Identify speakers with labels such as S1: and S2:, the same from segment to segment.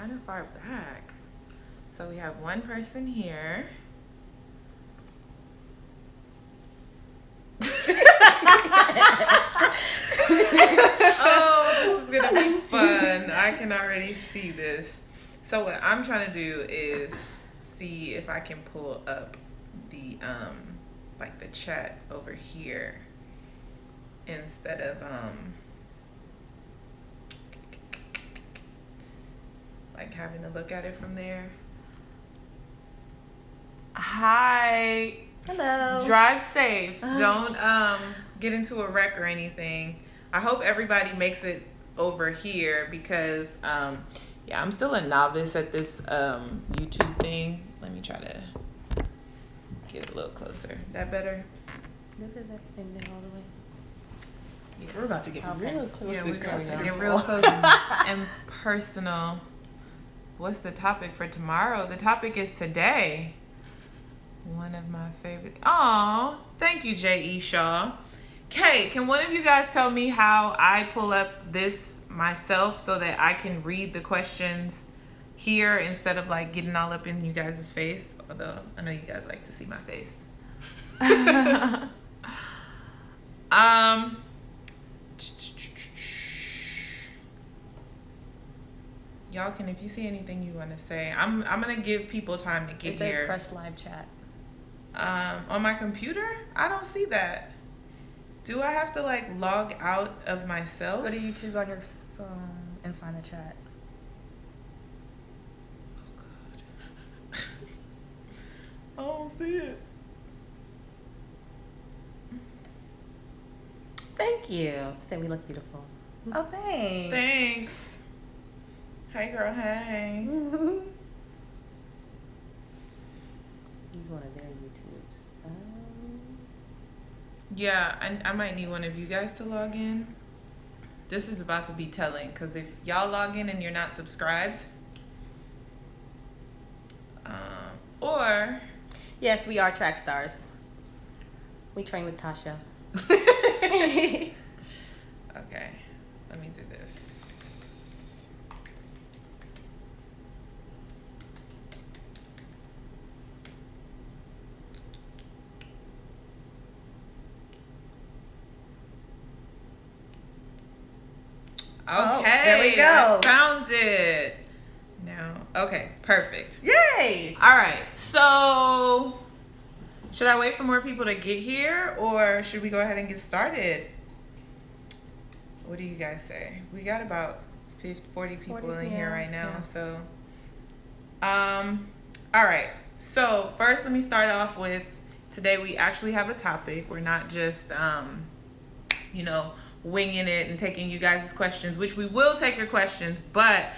S1: kind of far back. So we have one person here. Oh, this is gonna be fun. I can already see this. So what I'm trying to do is see if I can pull up the like the chat over here instead of like having to look at it from there. Hi.
S2: Hello.
S1: Drive safe. Don't get into a wreck or anything. I hope everybody makes it over here because yeah, I'm still a novice at this YouTube thing. Let me try to get it a little closer. That better?
S2: This is everything there all the way.
S1: Yeah.
S3: We're about to get real close.
S1: Yeah,
S3: to
S1: we're going to
S3: coming
S1: get
S3: up.
S1: real close and personal. What's the topic for tomorrow? The topic is today. One of my favorite. Oh, thank you, J.E. Shaw. Okay, can one of you guys tell me how I pull up this myself so that I can read the questions here instead of like getting all up in you guys' face? Although I know you guys like to see my face. Y'all can, if you see anything you want to say, I'm gonna give people time to get here.
S2: Press live chat.
S1: On my computer, I don't see that. Do I have to like log out of myself?
S2: Go to YouTube on your phone and find the chat.
S1: Oh God. I don't see it.
S2: Thank you. Say we look beautiful.
S3: Oh, thanks.
S1: Thanks. Hey girl, hey.
S2: Use one of their YouTubes.
S1: Yeah, I might need one of you guys to log in. This is about to be telling because if y'all log in and you're not subscribed, or
S2: Yes, we are track stars. We train with Tasha.
S1: okay, let me do this. Okay,
S3: Oh, there we go.
S1: I found it. Now, okay, perfect.
S3: Yay!
S1: All right, so should I wait for more people to get here or should we go ahead and get started? What do you guys say? We got about 40 people in here right now,
S2: yeah.
S1: so all right. So first, let me start off with today. We actually have a topic. We're not just winging it and taking you guys' questions, which we will take your questions. But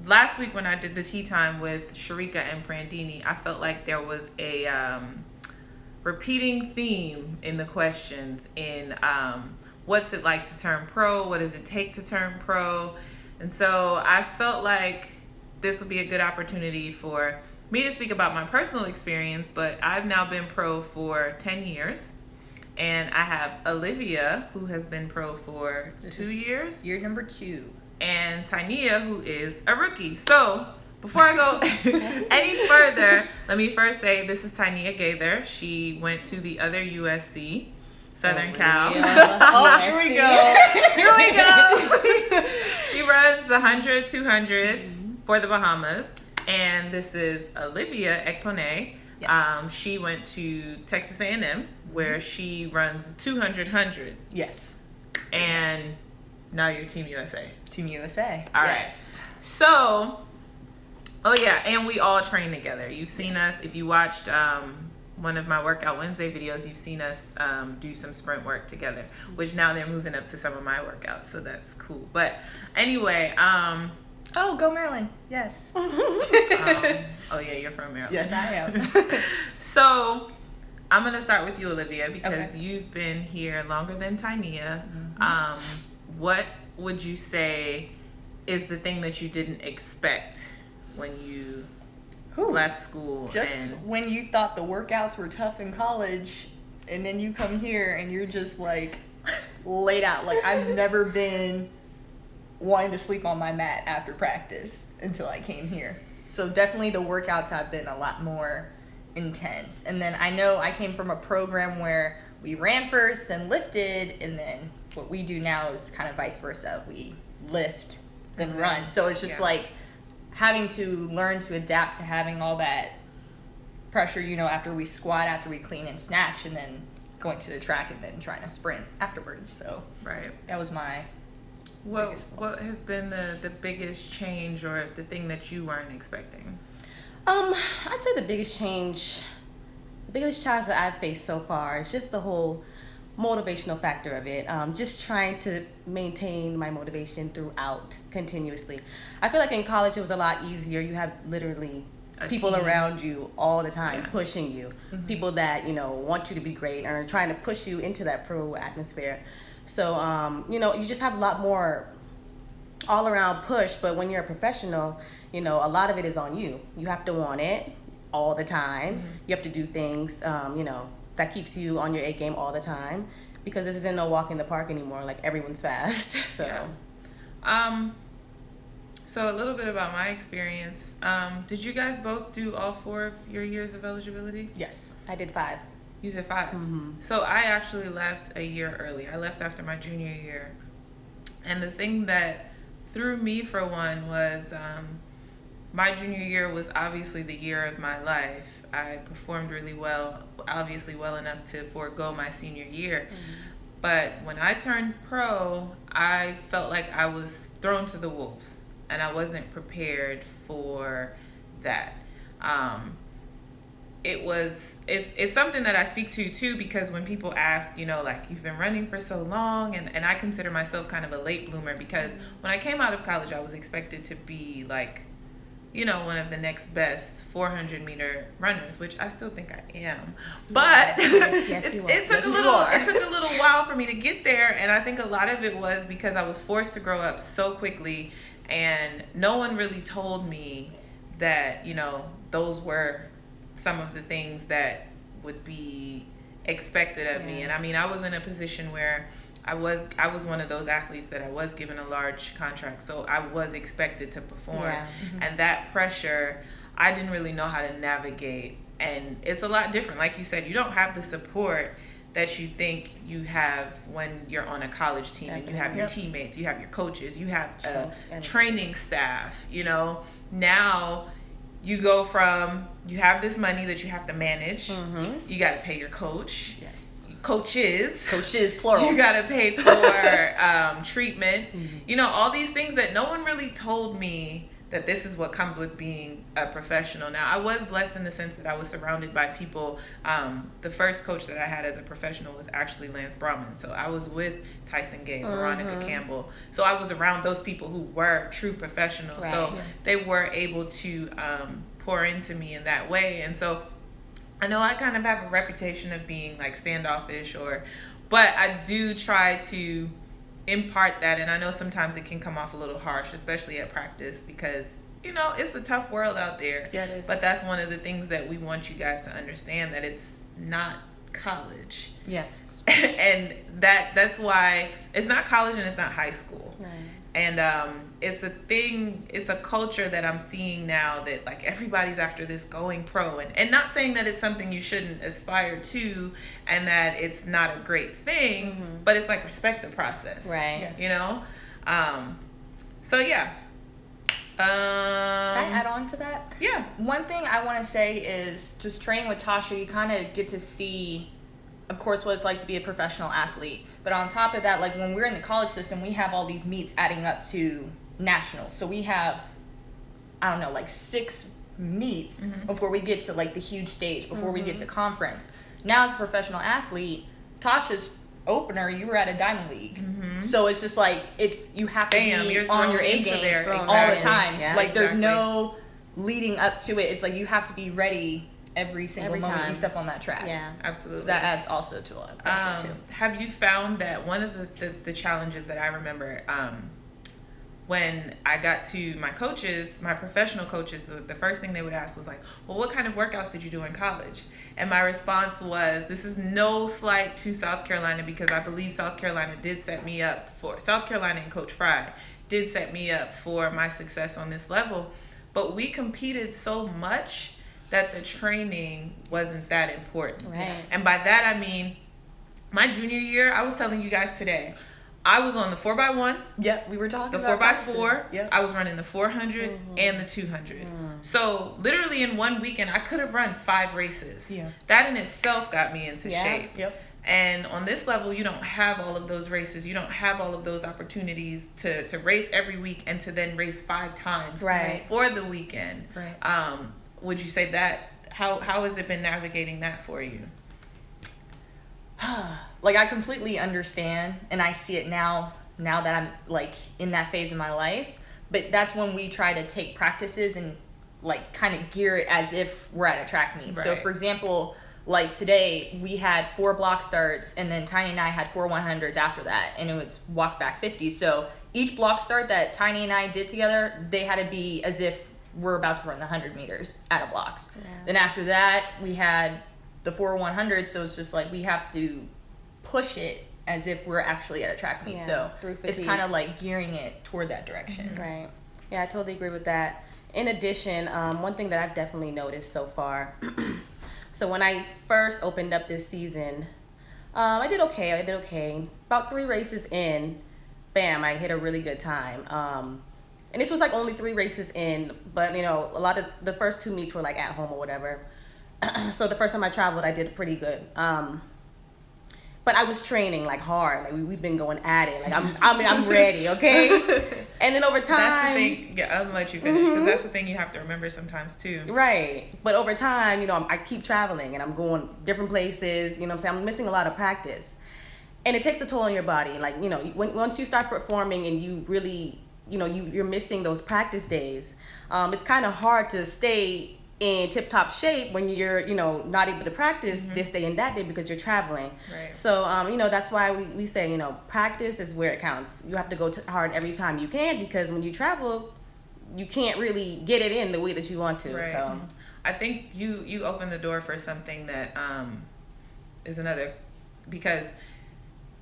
S1: last week when I did the tea time with Sharika and Prandini, I felt like there was a repeating theme in the questions in what's it like to turn pro? What does it take to turn pro? And so I felt like this would be a good opportunity for me to speak about my personal experience, but I've now been pro for 10 years. And I have Olivia, who has been pro for 2 years.
S2: Year number 2.
S1: And TyNia, who is a rookie. So, before I go any further, let me first say this is TyNia Gaither. She went to the other USC, Southern Cal.
S3: Oh, here we go. Here we go.
S1: She runs the 100, 200 for the Bahamas. And this is Olivia Ekponé.
S2: Yes.
S1: She went to Texas A&M, where she runs 200, 100.
S3: Yes.
S1: And now you're Team USA.
S3: Team USA.
S1: All
S3: yes.
S1: right. So, oh yeah, and we all train together. You've seen us, if you watched one of my Workout Wednesday videos, you've seen us do some sprint work together, which now they're moving up to some of my workouts, so that's cool. But anyway,
S3: Oh, go Maryland. Yes.
S1: oh yeah, you're from Maryland.
S3: Yes, I am.
S1: So I'm gonna start with you, Olivia, because
S3: Okay.
S1: you've been here longer than TyNia. What would you say is the thing that you didn't expect when you left school?
S3: Just when you thought the workouts were tough in college, and then you come here and you're just like laid out. Like, I've never been wanting to sleep on my mat after practice until I came here. So definitely the workouts have been a lot more intense. And then I know I came from a program where we ran first, then lifted, and then what we do now is kind of vice versa. We lift, then run. So it's just like having to learn to adapt to having all that pressure, you know, after we squat, after we clean and snatch, and then going to the track and then trying to sprint afterwards. So that was my
S1: what has been the biggest change or the thing that you weren't expecting?
S2: I'd say the biggest challenge that I've faced so far is just the whole motivational factor of it. Just trying to maintain my motivation throughout continuously. I feel like in college it was a lot easier. You have literally people around you all the time pushing you. People that, you know, want you to be great and are trying to push you into that pro atmosphere. So, you know, you just have a lot more all around push, but when you're a professional, you know, a lot of it is on you. You have to want it all the time. You have to do things, you know, that keeps you on your A game all the time, because this isn't no walk in the park anymore. Like, everyone's fast. So,
S1: so a little bit about my experience. Did you guys both do all 4 of your years of eligibility?
S2: yes, I did 5.
S1: You did 5. So I actually left a year early. I left after my junior year. And the thing that threw me for one was my junior year was obviously the year of my life. I performed really well, obviously well enough to forego my senior year. But when I turned pro, I felt like I was thrown to the wolves, and I wasn't prepared for that. It's something that I speak to too, because when people ask, you know, like, you've been running for so long, and I consider myself kind of a late bloomer, because when I came out of college I was expected to be like, you know, one of the next best 400-meter runners, which I still think I am. But it took a little while for me to get there, and I think a lot of it was because I was forced to grow up so quickly, and no one really told me that, you know, those were some of the things that would be expected of me. And I mean, I was in a position where I was one of those athletes that I was given a large contract, so I was expected to perform. And that pressure, I didn't really know how to navigate. And it's a lot different. Like you said, you don't have the support that you think you have when you're on a college team. And you have your teammates, you have your coaches, you have a training staff. You know, now you go from, you have this money that you have to manage. You got to pay your coach. Coaches, plural. You got to pay for treatment. You know, all these things that no one really told me that this is what comes with being a professional. Now, I was blessed in the sense that I was surrounded by people. The first coach that I had as a professional was actually Lance Brahman. So I was with Tyson Gay, Veronica Campbell. So I was around those people who were true professionals. So they were able to pour into me in that way. And so I know I kind of have a reputation of being like standoffish, but I do try to impart that, and I know sometimes it can come off a little harsh, especially at practice, because, you know, it's a tough world out there.
S2: Yeah, it is.
S1: But that's one of the things that we want you guys to understand, that it's not college.
S2: Yes.
S1: And that's why it's not college and it's not high school.
S2: Right.
S1: And it's a culture that I'm seeing now, that like everybody's after this going pro, and not saying that it's something you shouldn't aspire to and that it's not a great thing, but it's like, respect the process.
S2: Right.
S1: You know? So yeah.
S3: Can I add on to that?
S1: Yeah.
S3: One thing I want to say is, just training with Tasha, you kind of get to see, of course, what it's like to be a professional athlete. But on top of that, like, when we're in the college system, we have all these meets adding up to nationals. So we have, I don't know, like 6 meets before we get to like the huge stage, before we get to conference. Now, as a professional athlete, Tasha's opener, you were at a Diamond League. So it's just like, you have to be on your A game all the time.
S2: Yeah,
S3: like, there's no leading up to it. It's like, you have to be ready every single moment you step on that track.
S2: Yeah,
S1: absolutely.
S3: So that adds also to a lot of pressure too.
S1: Have you found that one of the challenges that I remember when I got to my coaches, my professional coaches, the first thing they would ask was like, well, what kind of workouts did you do in college? And my response was, this is no slight to South Carolina, because I believe South Carolina did set me up for, South Carolina and Coach Fry did set me up for my success on this level. But we competed so much that the training wasn't that important.
S2: Right.
S1: And by that I mean, my junior year, I was telling you guys today, I was on the 4x1.
S3: Yep, we were talking
S1: the
S3: about
S1: 4x4.
S3: Yep.
S1: I was running the 400 and the 200. So literally in one weekend, I could have run 5 races.
S3: Yeah.
S1: That in itself got me into
S2: Yeah.
S1: shape.
S3: Yep.
S1: And on this level, you don't have all of those races. You don't have all of those opportunities to race every week and to then race 5 times
S2: Right.
S1: for the weekend.
S3: Right.
S1: Would you say that? How has it been navigating that for you?
S3: Like, I completely understand, and I see it now that I'm like in that phase of my life. But that's when we try to take practices and like kind of gear it as if we're at a track meet. So
S1: Right.
S3: for example, like today we had 4 block starts, and then TyNia and I had 4 100s after that, and it was walk back 50. So each block start that TyNia and I did together, they had to be as if we're about to run the 100 meters at a blocks.
S2: Yeah.
S3: Then after that we had the 4 100s, so it's just like we have to push it as if we're actually at a track meet.
S2: Yeah,
S3: So
S2: through
S3: it's
S2: fatigue.
S3: kind of like gearing it toward that direction.
S2: Right. Yeah, I totally agree with that. In addition, one thing that I've definitely noticed so far, so when I first opened up this season, I did okay. About 3 races in, bam, I hit a really good time. And this was like only 3 races in, but you know, a lot of the first 2 meets were like at home or whatever. So the first time I traveled, I did pretty good. But I was training like hard. Like we've been going at it. Like I'm ready, okay? And then over time,
S1: That's the thing. Yeah, I'll let you finish because that's the thing you have to remember sometimes too.
S2: right? But over time, you know, I keep traveling and I'm going different places. You know what I'm saying? I'm missing a lot of practice, and it takes a toll on your body. Like, you know, once you start performing and you really, you know, you're missing those practice days. It's kind of hard to stay in tip-top shape when you're, you know, not able to practice this day and that day because you're traveling.
S1: Right.
S2: So, you know, that's why we say, you know, practice is where it counts. You have to go hard every time you can, because when you travel, you can't really get it in the way that you want to.
S1: Right.
S2: So,
S1: I think you open the door for something that is another, because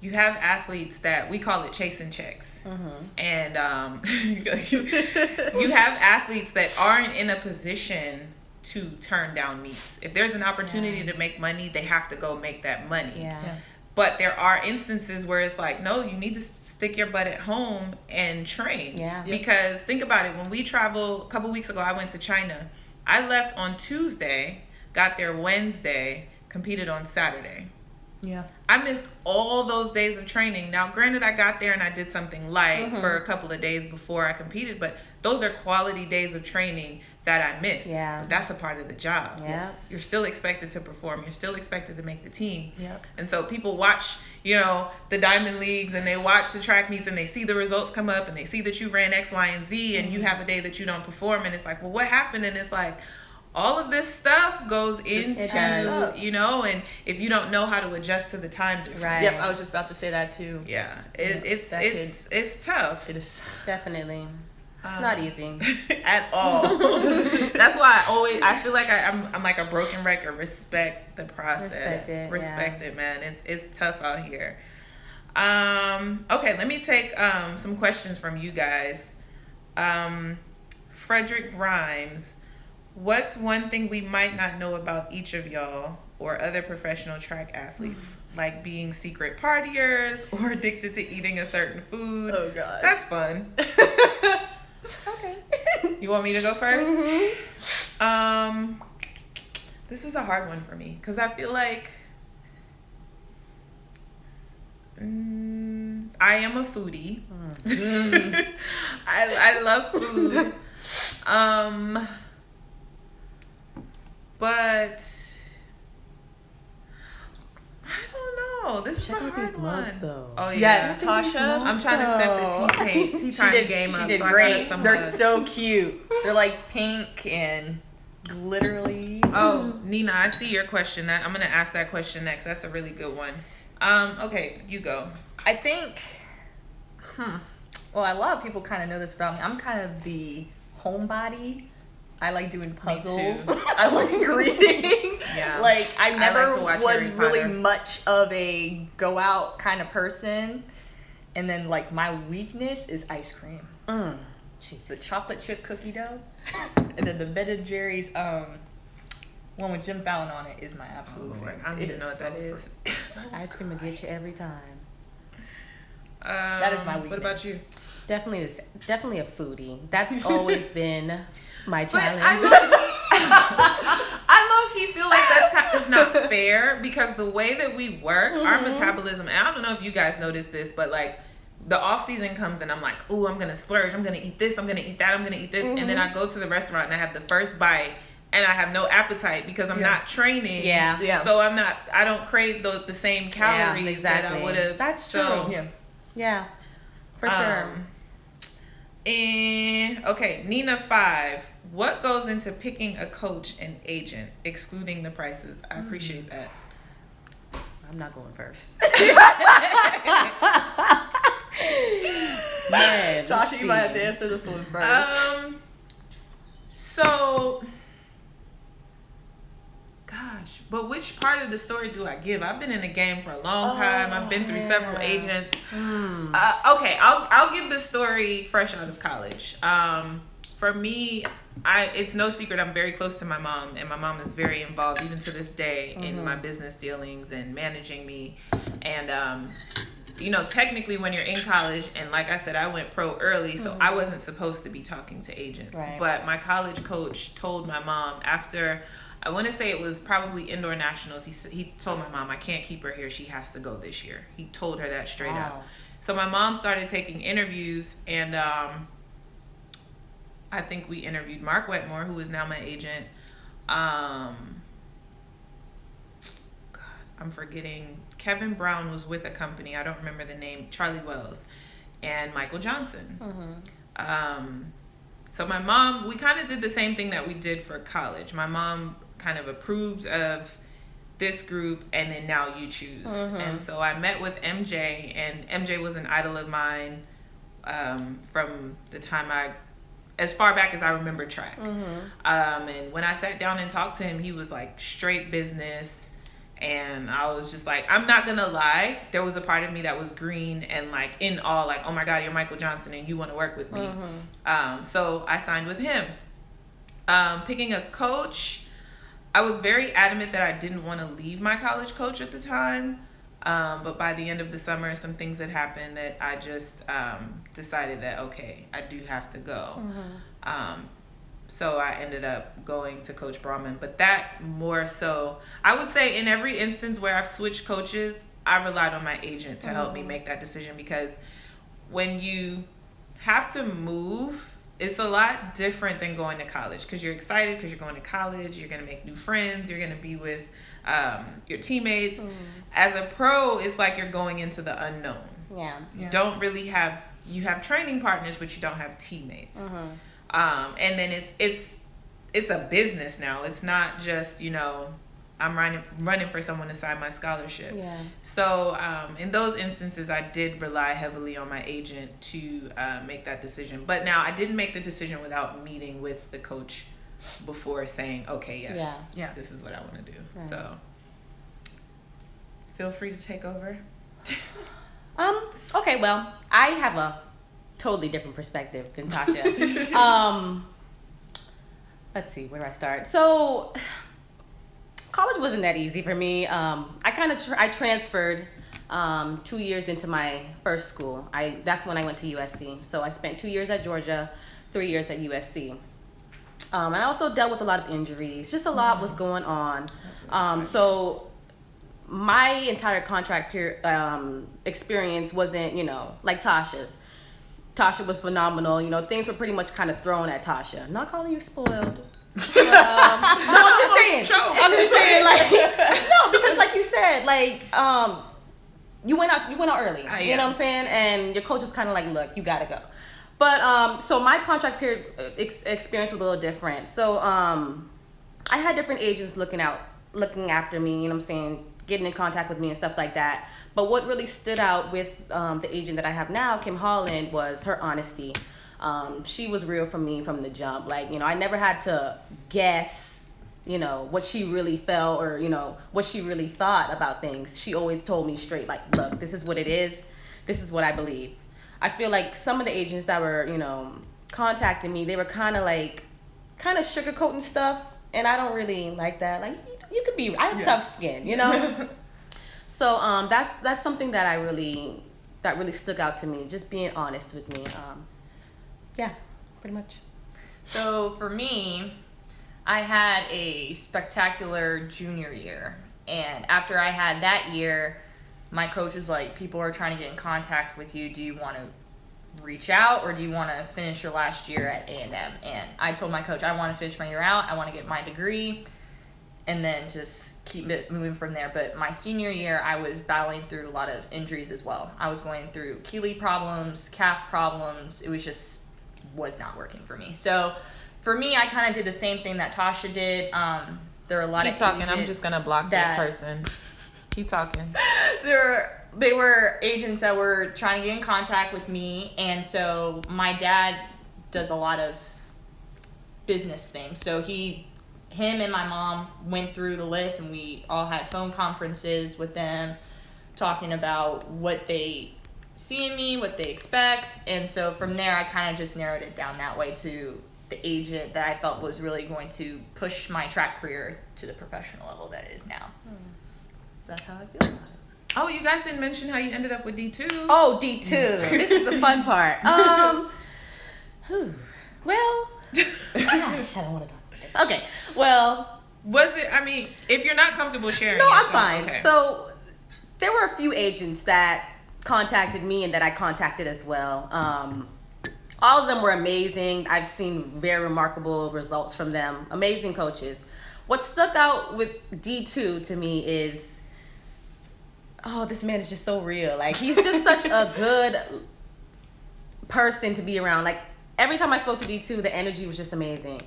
S1: you have athletes that we call it chasing checks. And you have athletes that aren't in a position to turn down meets. If there's an opportunity to make money, they have to go make that money.
S2: yeah.
S1: But there are instances where it's like, no, you need to stick your butt at home and train.
S2: Yeah.
S1: Because think about it. When we traveled a couple weeks ago, I went to China. I left on Tuesday, got there Wednesday, competed on Saturday.
S3: Yeah.
S1: I missed all those days of training. Now, granted, I got there and I did something light for a couple of days before I competed, but those are quality days of training that I missed.
S2: Yeah.
S1: But that's a part of the job.
S2: Yeah.
S3: Yes.
S1: You're still expected to perform. You're still expected to make the team.
S3: Yep.
S1: And so people watch, you know, the Diamond Leagues, and they watch the track meets and they see the results come up and they see that you ran X, Y, and Z, and you have a day that you don't perform, and it's like, well, what happened? And it's like, all of this stuff goes into,
S2: does.
S1: you know, and if you don't know how to adjust to the time difference.
S2: Right.
S3: Yep, I was just about to say that too.
S1: Yeah.
S3: That
S1: It's tough.
S3: It is.
S2: Definitely. It's not easy.
S1: At all. That's why I feel like I'm like a broken record. Respect the process.
S2: Respect
S1: it, man. It's tough out here. Okay, let me take some questions from you guys. Frederick Grimes, what's one thing we might not know about each of y'all or other professional track athletes? Like being secret partiers or addicted to eating a certain food?
S3: Oh, God.
S1: That's fun.
S2: Okay.
S1: You want me to go first? This is a hard one for me because I feel like I am a foodie. I love food. But I don't know. This
S2: Check
S1: is a
S2: out
S1: hard
S2: these
S1: one.
S2: mugs, though.
S1: Oh yeah.
S3: Yes, Tasha.
S1: I'm trying to step the tea time game up.
S3: She did
S1: so I
S3: great.
S1: gotta stumble
S3: They're
S1: up.
S3: so cute. They're like pink and glittery.
S1: Oh, Nina, I see your question. I'm gonna ask that question next. That's a really good one. Okay, you go.
S3: I think, well, a lot of people kind of know this about me. I'm kind of the homebody. I like doing puzzles.
S1: too.
S3: I like reading.
S1: Yeah.
S3: Like, I never
S1: like to watch
S3: was
S1: Harry
S3: really
S1: Potter.
S3: much of a go out kind of person. And then, like, my weakness is ice cream.
S2: Jeez.
S3: The chocolate chip cookie dough. And then the Ben & Jerry's one with Jim Fallon on it is my absolute favorite.
S1: I don't even know what that is.
S2: Ice cream will get you every time.
S3: That is my weakness.
S1: What about you?
S2: Definitely a foodie. That's always been my
S1: But
S2: challenge.
S1: I low-key feel like that's kind of not fair because the way that we work, our metabolism, and I don't know if you guys noticed this, but like the off season comes and I'm like, ooh, I'm gonna splurge, I'm gonna eat this, I'm gonna eat that, I'm gonna eat this, and then I go to the restaurant and I have the first bite and I have no appetite because I'm not training.
S2: Yeah.
S1: So I don't crave the same calories that I would have.
S2: That's true.
S1: So,
S2: yeah, for sure.
S1: And okay, Nina 5. What goes into picking a coach and agent, excluding the prices? I appreciate that.
S2: I'm not going first. Man,
S3: Tasha, you might have to answer this one first.
S1: So, gosh, but which part of the story do I give? I've been in the game for a long time. I've been through several agents. Okay, I'll give the story fresh out of college. For me, it's no secret I'm very close to my mom, and my mom is very involved even to this day in my business dealings and managing me. And technically when you're in college, and like I said, I went pro early, so I wasn't supposed to be talking to agents.
S2: Right.
S1: But my college coach told my mom after, I want to say it was probably indoor nationals, he told my mom, I can't keep her here, she has to go this year. He told her that straight up. So my mom started taking interviews, and I think we interviewed Mark Wetmore, who is now my agent. God, I'm forgetting. Kevin Brown was with a company. I don't remember the name. Charlie Wells and Michael Johnson. So my mom, we kind of did the same thing that we did for college. My mom kind of approved of this group, and then now you choose. And so I met with MJ, and MJ was an idol of mine from the time as far back as I remember track. And when I sat down and talked to him, he was like straight business. And I was just like, I'm not gonna lie, there was a part of me that was green and like in awe, like, oh my God, you're Michael Johnson and you want to work with me. So I signed with him. Picking a coach, I was very adamant that I didn't want to leave my college coach at the time. But by the end of the summer, some things had happened that I just decided that, okay, I do have to go. So I ended up going to Coach Brahman. But that more so, I would say in every instance where I've switched coaches, I relied on my agent to help me make that decision, because when you have to move, it's a lot different than going to college, because you're excited because you're going to college, you're going to make new friends, you're going to be with your teammates. As a pro, it's like you're going into the unknown. You don't really have, you have training partners, but you don't have teammates. And then it's a business now. It's not just, I'm running for someone to sign my scholarship. So in those instances, I did rely heavily on my agent to make that decision. But now I didn't make the decision without meeting with the coach before saying, okay, yes, this is what I want to do. So feel free to take over.
S2: Okay, well, I have a totally different perspective than Tasha. Let's see, where do I start? So college wasn't that easy for me. I transferred 2 years into my first school. That's when I went to USC. So I spent 2 years at Georgia, 3 years at USC. And I also dealt with a lot of injuries. Just a lot was going on. So my entire contract experience wasn't, like Tasha's. Tasha was phenomenal. Things were pretty much kind of thrown at Tasha. I'm not calling you spoiled. No, I'm just saying, like, no, because like you said, like, you went out early. You know what I'm saying? And your coach was kind of like, look, you gotta go. But so my contract period experience was a little different. So I had different agents looking after me. You know what I'm saying? Getting in contact with me and stuff like that. But what really stood out with the agent that I have now, Kim Holland, was her honesty. She was real for me from the jump. Like, I never had to guess, what she really felt or, what she really thought about things. She always told me straight, like, look, this is what it is. This is what I believe. I feel like some of the agents that were, contacting me, they were kind of sugarcoating stuff, and I don't really like that. Like, you could be, I have tough skin, So that's something that really stuck out to me, just being honest with me. Yeah, pretty much.
S3: So for me, I had a spectacular junior year, and after I had that year, my coach was like, people are trying to get in contact with you. Do you want to reach out, or do you want to finish your last year at A&M? And I told my coach, I want to finish my year out. I want to get my degree and then just keep it moving from there. But my senior year, I was battling through a lot of injuries as well. I was going through Achilles problems, calf problems. It was not working for me. So for me, I kind of did the same thing that Tasha did. There are a lot
S1: Keep
S3: of
S1: talking. I'm just going to block this person. Keep talking.
S3: They were agents that were trying to get in contact with me, and so my dad does a lot of business things. So him and my mom went through the list, and we all had phone conferences with them talking about what they see in me, what they expect. And so from there, I kind of just narrowed it down that way to the agent that I felt was really going to push my track career to the professional level that it is now. So that's how I feel about it.
S1: Oh, you guys didn't mention how you ended up with D2.
S2: Oh, D2. This is the fun part. Well, gosh, I don't want to talk about this. Okay, well.
S1: Was it, I mean, if you're not comfortable sharing.
S2: No, I'm
S1: so,
S2: fine.
S1: Okay.
S2: So there were a few agents that contacted me and that I contacted as well. All of them were amazing. I've seen very remarkable results from them. Amazing coaches. What stuck out with D2 to me is, this man is just so real. Like, he's just such a good person to be around. Like, every time I spoke to D2, the energy was just amazing.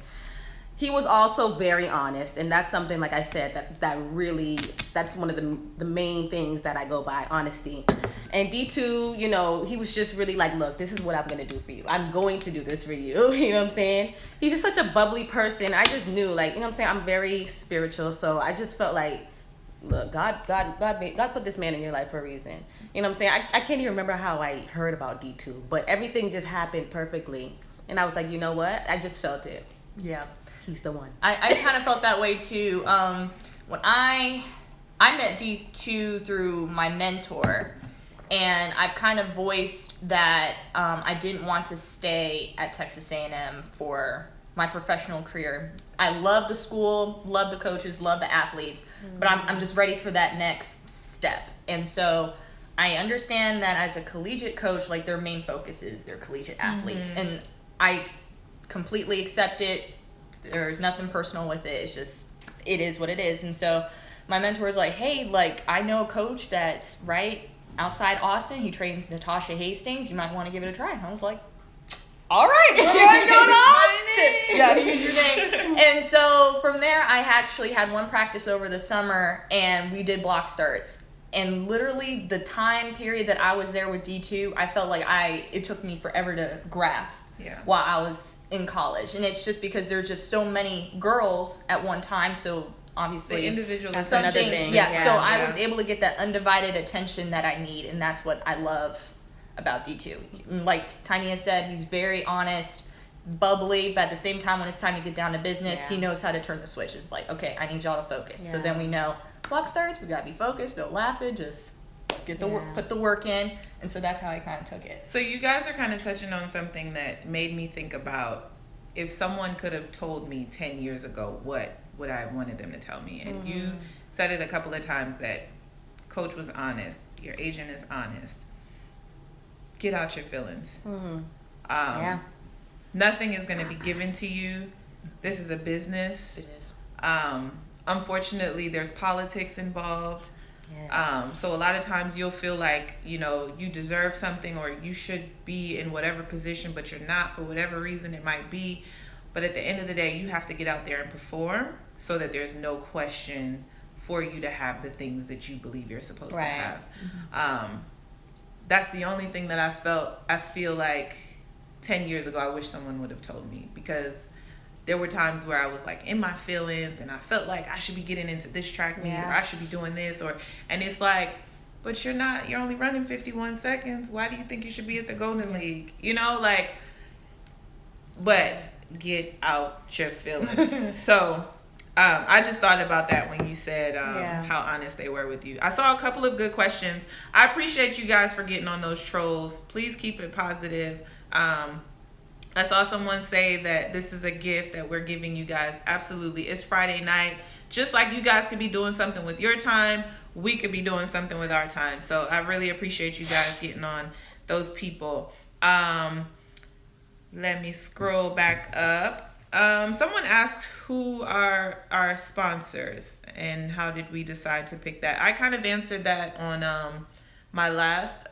S2: He was also very honest, and that's something, like I said, that's one of the main things that I go by, honesty. And D2, he was just really like, look, this is what I'm going to do for you. I'm going to do this for you. You know what I'm saying? He's just such a bubbly person. I just knew, like, you know what I'm saying? I'm very spiritual, so I just felt like, look, God put this man in your life for a reason. You know what I'm saying? I can't even remember how I heard about D2, but everything just happened perfectly. And I was like, you know what? I just felt it.
S3: Yeah.
S2: He's the one.
S3: I kind of felt that way too. When I met D2 through my mentor, and I've kind of voiced that I didn't want to stay at Texas A&M for my professional career. I love the school, love the coaches, love the athletes, but I'm just ready for that next step. And so I understand that as a collegiate coach, like, their main focus is their collegiate athletes, and I completely accept it. There's nothing personal with it. It's just, it is what it is. And so my mentor was like, hey, like, I know a coach that's right outside Austin. He trains Natasha Hastings. You might want to give it a try. And I was like, all right, we're going to go to Austin. Yeah, use your name. And so from there, I actually had one practice over the summer, and we did block starts. And literally the time period that I was there with D2, I felt like it took me forever to grasp while I was in college. And it's just because there's just so many girls at one time. So obviously
S1: the individual,
S2: that's another thing.
S3: So I was able to get that undivided attention that I need. And that's what I love about D2. Like TyNia said, he's very honest, bubbly, but at the same time, when it's time to get down to business, he knows how to turn the switch. It's like, okay, I need y'all to focus. So then we know block starts, we gotta be focused, don't laugh it, just get the work, put the work in. And so that's how I kind of took it.
S1: So you guys are kind of touching on something that made me think about, if someone could have told me 10 years ago, what would I have wanted them to tell me? And you said it a couple of times that coach was honest, your agent is honest. Get out your feelings. Nothing is going to be given to you. This is a business.
S3: It is.
S1: Unfortunately, there's politics involved. So a lot of times you'll feel like, you deserve something, or you should be in whatever position, but you're not for whatever reason it might be. But at the end of the day, you have to get out there and perform so that there's no question for you to have the things that you believe you're supposed to have. That's the only thing that I feel like 10 years ago I wish someone would have told me, because there were times where I was like in my feelings and I felt like I should be getting into this track meet, or I should be doing this, and it's like, but you're not. You're only running 51 seconds. Why do you think you should be at the Golden League? You know, like, but get out your feelings. So, I just thought about that when you said how honest they were with you. I saw a couple of good questions. I appreciate you guys for getting on those trolls. Please keep it positive. I saw someone say that this is a gift that we're giving you guys. Absolutely. It's Friday night. Just like you guys could be doing something with your time, we could be doing something with our time. So I really appreciate you guys getting on those people. Let me scroll back up. Someone asked who are our sponsors and how did we decide to pick that. I kind of answered that on my last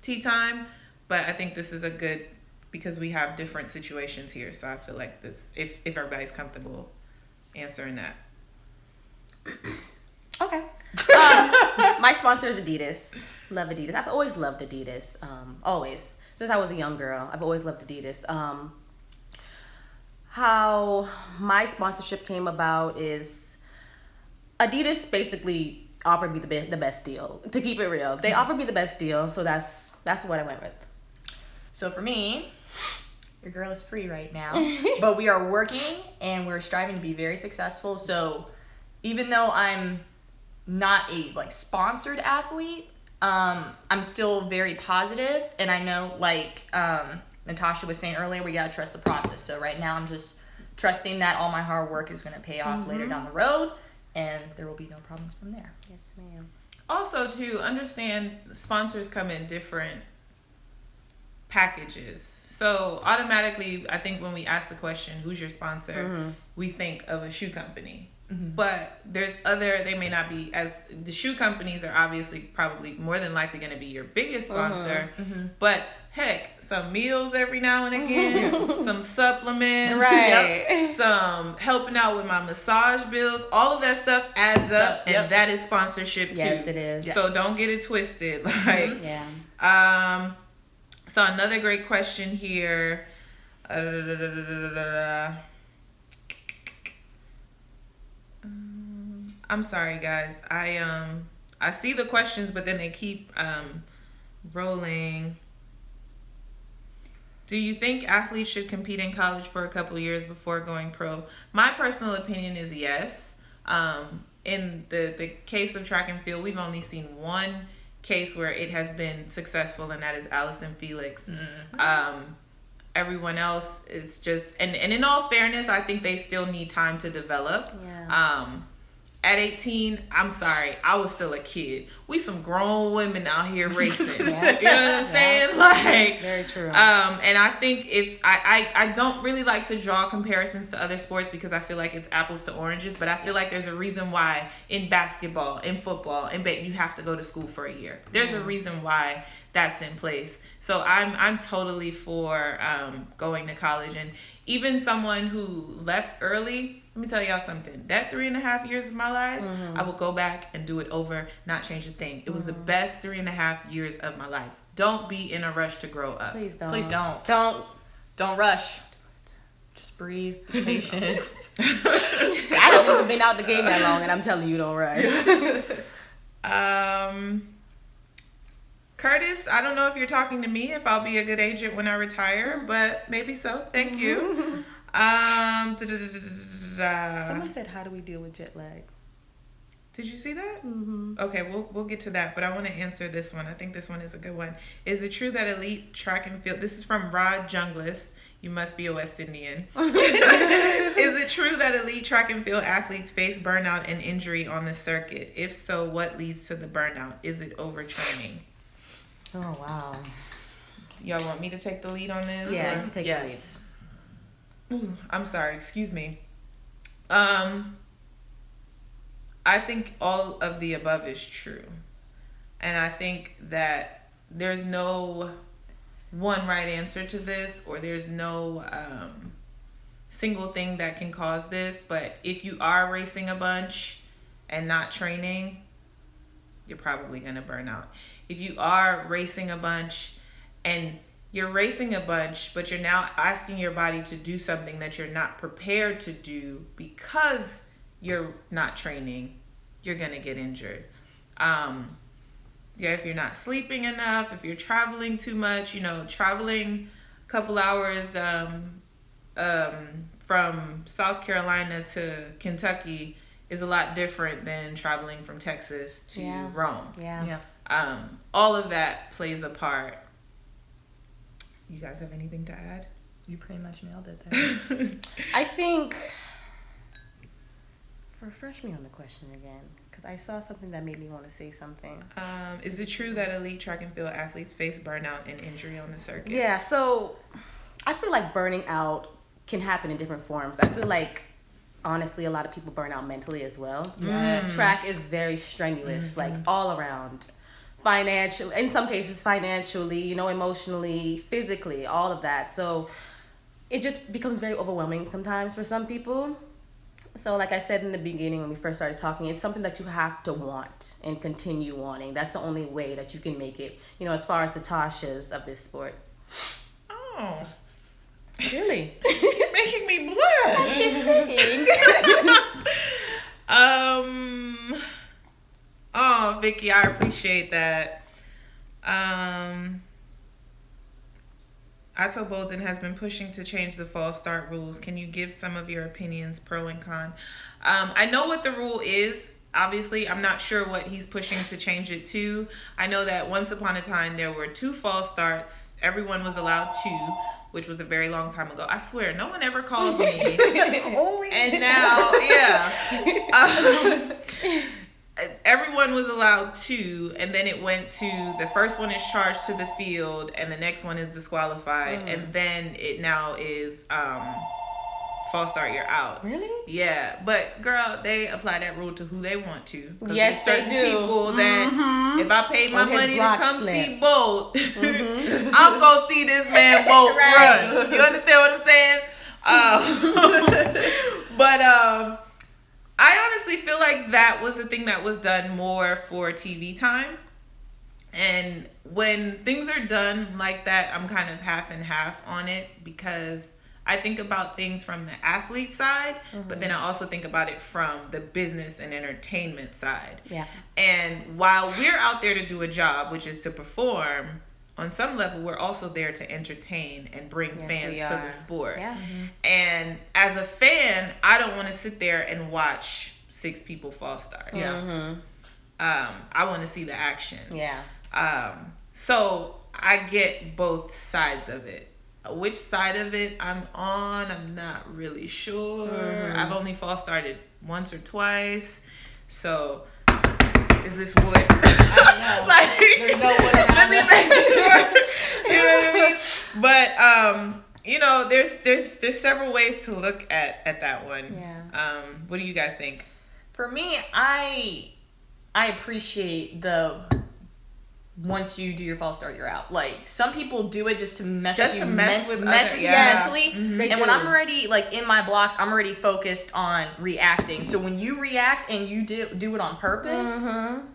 S1: tea time, but I think this is a good, because we have different situations here. So I feel like this, if everybody's comfortable answering that.
S2: Okay. My sponsor is Adidas. Love Adidas. I've always loved Adidas. Always. Since I was a young girl, I've always loved Adidas. How my sponsorship came about is Adidas basically offered me the best deal. To keep it real, they offered me the best deal, so that's what I went with.
S3: So for me, your girl is free right now, but we are working and we're striving to be very successful. So even though I'm not a like sponsored athlete, I'm still very positive, and I know like Natasha was saying earlier, we gotta trust the process. So right now I'm just trusting that all my hard work is gonna pay off later down the road, and there will be no problems from there.
S2: Yes, ma'am.
S1: Also, to understand, sponsors come in different packages. So automatically, I think when we ask the question, who's your sponsor, we think of a shoe company. But there's other, they may not be as, the shoe companies are obviously probably more than likely going to be your biggest sponsor. But heck, some meals every now and again, some supplements,
S2: right?
S1: Some helping out with my massage bills, all of that stuff adds up, and that is sponsorship too.
S2: Yes, it is.
S1: So don't get it twisted. Like, so another great question here. I'm sorry, guys. I see the questions, but then they keep rolling. Do you think athletes should compete in college for a couple years before going pro? My personal opinion is yes. In the case of track and field, we've only seen one case where it has been successful, and that is Allison Felix. Everyone else is just, and in all fairness, I think they still need time to develop. At 18, I'm sorry, I was still a kid. We some grown women out here racing. You know what I'm saying? Like,
S2: very true.
S1: And I think if I don't really like to draw comparisons to other sports because I feel like it's apples to oranges, but I feel like there's a reason why in basketball, in football, in you have to go to school for a year. There's a reason why that's in place. So I'm totally for going to college, and even someone who left early. Let me tell y'all something. That 3.5 years of my life, I will go back and do it over, not change a thing. It was the best 3.5 years of my life. Don't be in a rush to grow up.
S2: Please don't.
S3: Please don't. Don't rush. Just breathe. Be patient.
S2: I haven't even been out the game that long, and I'm telling you, don't rush.
S1: Curtis, I don't know if you're talking to me, if I'll be a good agent when I retire, but maybe so. Thank you.
S2: Someone said, how do we deal with jet lag?
S1: Did you see that? Okay, we'll get to that, but I want to answer this one. I think this one is a good one. Is it true that elite track and field, this is from Rod Junglis, you must be a West Indian. Is it true that elite track and field athletes face burnout and injury on the circuit? If so, what leads to the burnout? Is it overtraining?
S2: Oh, wow.
S1: Y'all want me to take the lead on this?
S2: Yeah, you can take the lead.
S1: Ooh, I'm sorry, excuse me. I think all of the above is true. And I think that there's no one right answer to this, or there's no single thing that can cause this. But if you are racing a bunch and not training, you're probably going to burn out. If you are racing a bunch and you're racing a bunch, but you're now asking your body to do something that you're not prepared to do because you're not training, you're going to get injured. if you're not sleeping enough, if you're traveling too much, traveling a couple hours from South Carolina to Kentucky is a lot different than traveling from Texas to Rome.
S2: Yeah.
S1: All of that plays a part. You guys have anything to add?
S3: You pretty much nailed it there.
S2: I think, refresh me on the question again, because I saw something that made me want to say something.
S1: Is it true that elite track and field athletes face burnout and injury on the circuit?
S2: Yeah, so I feel like burning out can happen in different forms. I feel like, honestly, a lot of people burn out mentally as well.
S3: Yes.
S2: Track is very strenuous, like all around. Financial, in some cases financially, emotionally, physically, all of that. So it just becomes very overwhelming sometimes for some people. So like I said in the beginning when we first started talking, it's something that you have to want and continue wanting. That's the only way that you can make it, as far as the Tashas of this sport.
S1: Oh.
S2: Really?
S1: You're making me blush.
S2: I'm just saying.
S1: Oh, Vicky, I appreciate that. Otto Bolden has been pushing to change the false start rules. Can you give some of your opinions, pro and con? I know what the rule is. Obviously, I'm not sure what he's pushing to change it to. I know that once upon a time there were 2 false starts. Everyone was allowed 2, which was a very long time ago. I swear, no one ever calls me. And now, everyone was allowed 2, and then it went to the first one is charged to the field, and the next one is disqualified, and then it now is false start, you're out.
S2: Really?
S1: Yeah, but girl, they apply that rule to who they want to.
S2: Yes,
S1: there's certain
S2: they do.
S1: People that if I paid my
S2: On his
S1: money to
S2: block
S1: come
S2: slip.
S1: see Bolt, I'm gonna see this man Bolt
S2: Right.
S1: run. You understand what I'm saying? But I honestly feel like that was the thing that was done more for TV time. And when things are done like that, I'm kind of half and half on it, because I think about things from the athlete side, but then I also think about it from the business and entertainment side.
S2: Yeah.
S1: And while we're out there to do a job, which is to perform, on some level, we're also there to entertain and bring fans to the sport.
S2: Yeah.
S1: And as a fan, I don't want to sit there and watch 6 people false start.
S3: Yeah.
S1: I want to see the action.
S2: Yeah.
S1: So I get both sides of it. Which side of it I'm on, I'm not really sure. I've only false started once or twice. So is this wood?
S2: I know. There's no wood around
S1: let me make sure. You know what I mean? But there's several ways to look at that one.
S2: Yeah.
S1: What do you guys think?
S3: For me, I appreciate the once you do your false start, you're out. Like, some people do it just to mess with you mentally. And when I'm already, like, in my blocks, I'm already focused on reacting. So when you react and you do it on purpose,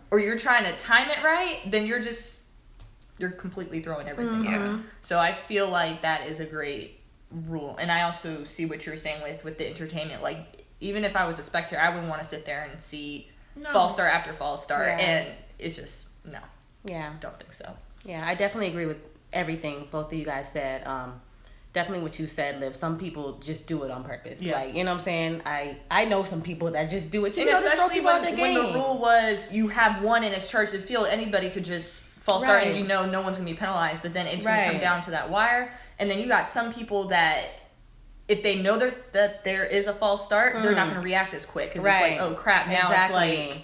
S3: or you're trying to time it right, then you're completely throwing everything out. So I feel like that is a great rule. And I also see what you're saying with the entertainment. Like, even if I was a spectator, I wouldn't want to sit there and see false start after false start.
S2: Yeah.
S3: And it's just, no.
S2: Yeah.
S3: Don't think so.
S2: Yeah, I definitely agree with everything both of you guys said. Definitely what you said, Liv. Some people just do it on purpose.
S3: Yeah.
S2: Like, you know what I'm saying? I know some people that just do it.
S3: And especially when the rule was you have one and it's charged to the field, anybody could just false start and no one's going to be penalized. But then it's going to come down to that wire. And then you got some people that if they know that there is a false start, they're not going to react as quick. Because it's like, oh crap, now it's like...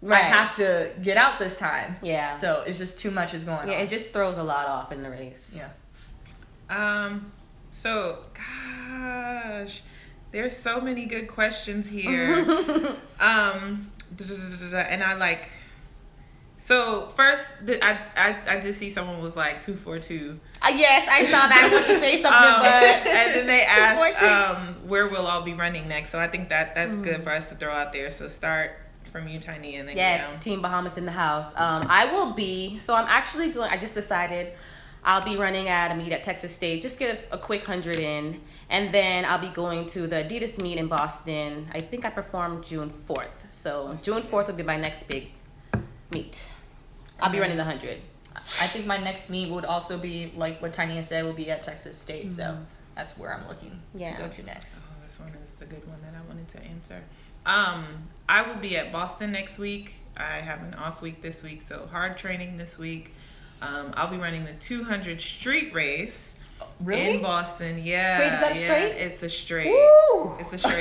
S3: I have to get out this time. Yeah. So it's just too much is going on.
S2: Yeah, it just throws a lot off in the race.
S1: Yeah. So, gosh, there's so many good questions here. And I like. So first, I did see someone was like 242.
S2: Yes, I saw that. I want to say something, but
S1: and then they asked where we'll all be running next. So I think that's good for us to throw out there. So start from you, TyNia, and then
S2: yes, Team Bahamas in the house. I will be. So I'm actually going. I just decided I'll be running at a meet at Texas State. Just get a quick 100 in, and then I'll be going to the Adidas meet in Boston. I think I perform June 4th. So June 4th will be my next big meet. I'll be running the 100.
S3: I think my next meet would also be, like what TyNia said, will be at Texas State. So that's where I'm looking to go to next.
S1: Oh, this one is the good one that I wanted to answer. I will be at Boston next week. I have an off week this week, so hard training this week. I'll be running the 200 street race.
S3: Really?
S1: In Boston, yeah.
S2: Wait, is that a straight?
S1: It's a straight.
S2: Woo!
S1: It's a straight. So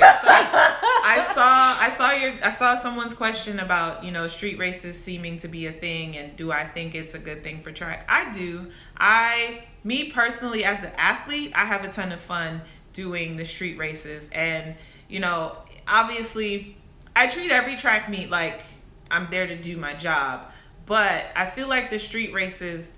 S1: I saw someone's question about, street races seeming to be a thing, and do I think it's a good thing for track? I do. Me personally, as the athlete, I have a ton of fun doing the street races, and obviously, I treat every track meet like I'm there to do my job, but I feel like the street races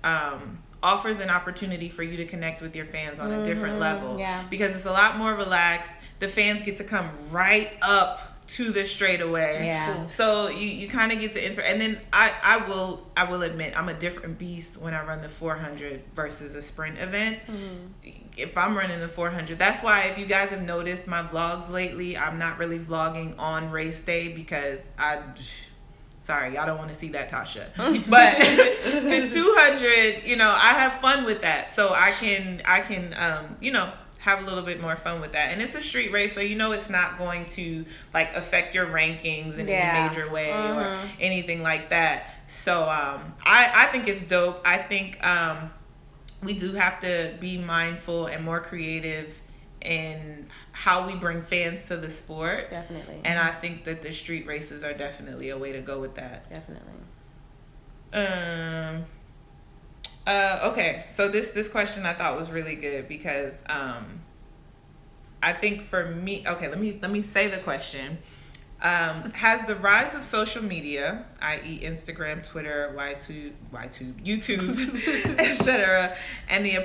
S1: offers an opportunity for you to connect with your fans on a different level.
S2: Yeah.
S1: Because it's a lot more relaxed. The fans get to come right up to the straightaway.
S2: Yeah. Cool.
S1: So you kind of get to enter. And then I will admit, I'm a different beast when I run the 400 versus a sprint event. If I'm running the 400, that's why if you guys have noticed my vlogs lately, I'm not really vlogging on race day because sorry, y'all don't want to see that, Tasha. But the 200, I have fun with that. So I can have a little bit more fun with that. And it's a street race, so it's not going to affect your rankings in any major way or anything like that. So I think it's dope. I think we do have to be mindful and more creative in how we bring fans to the sport.
S2: Definitely.
S1: And I think that the street races are definitely a way to go with that.
S2: Definitely.
S1: Okay, so this question I thought was really good because I think for me, okay, let me say the question. Has the rise of social media, i.e. Instagram, Twitter, YouTube, etc., and the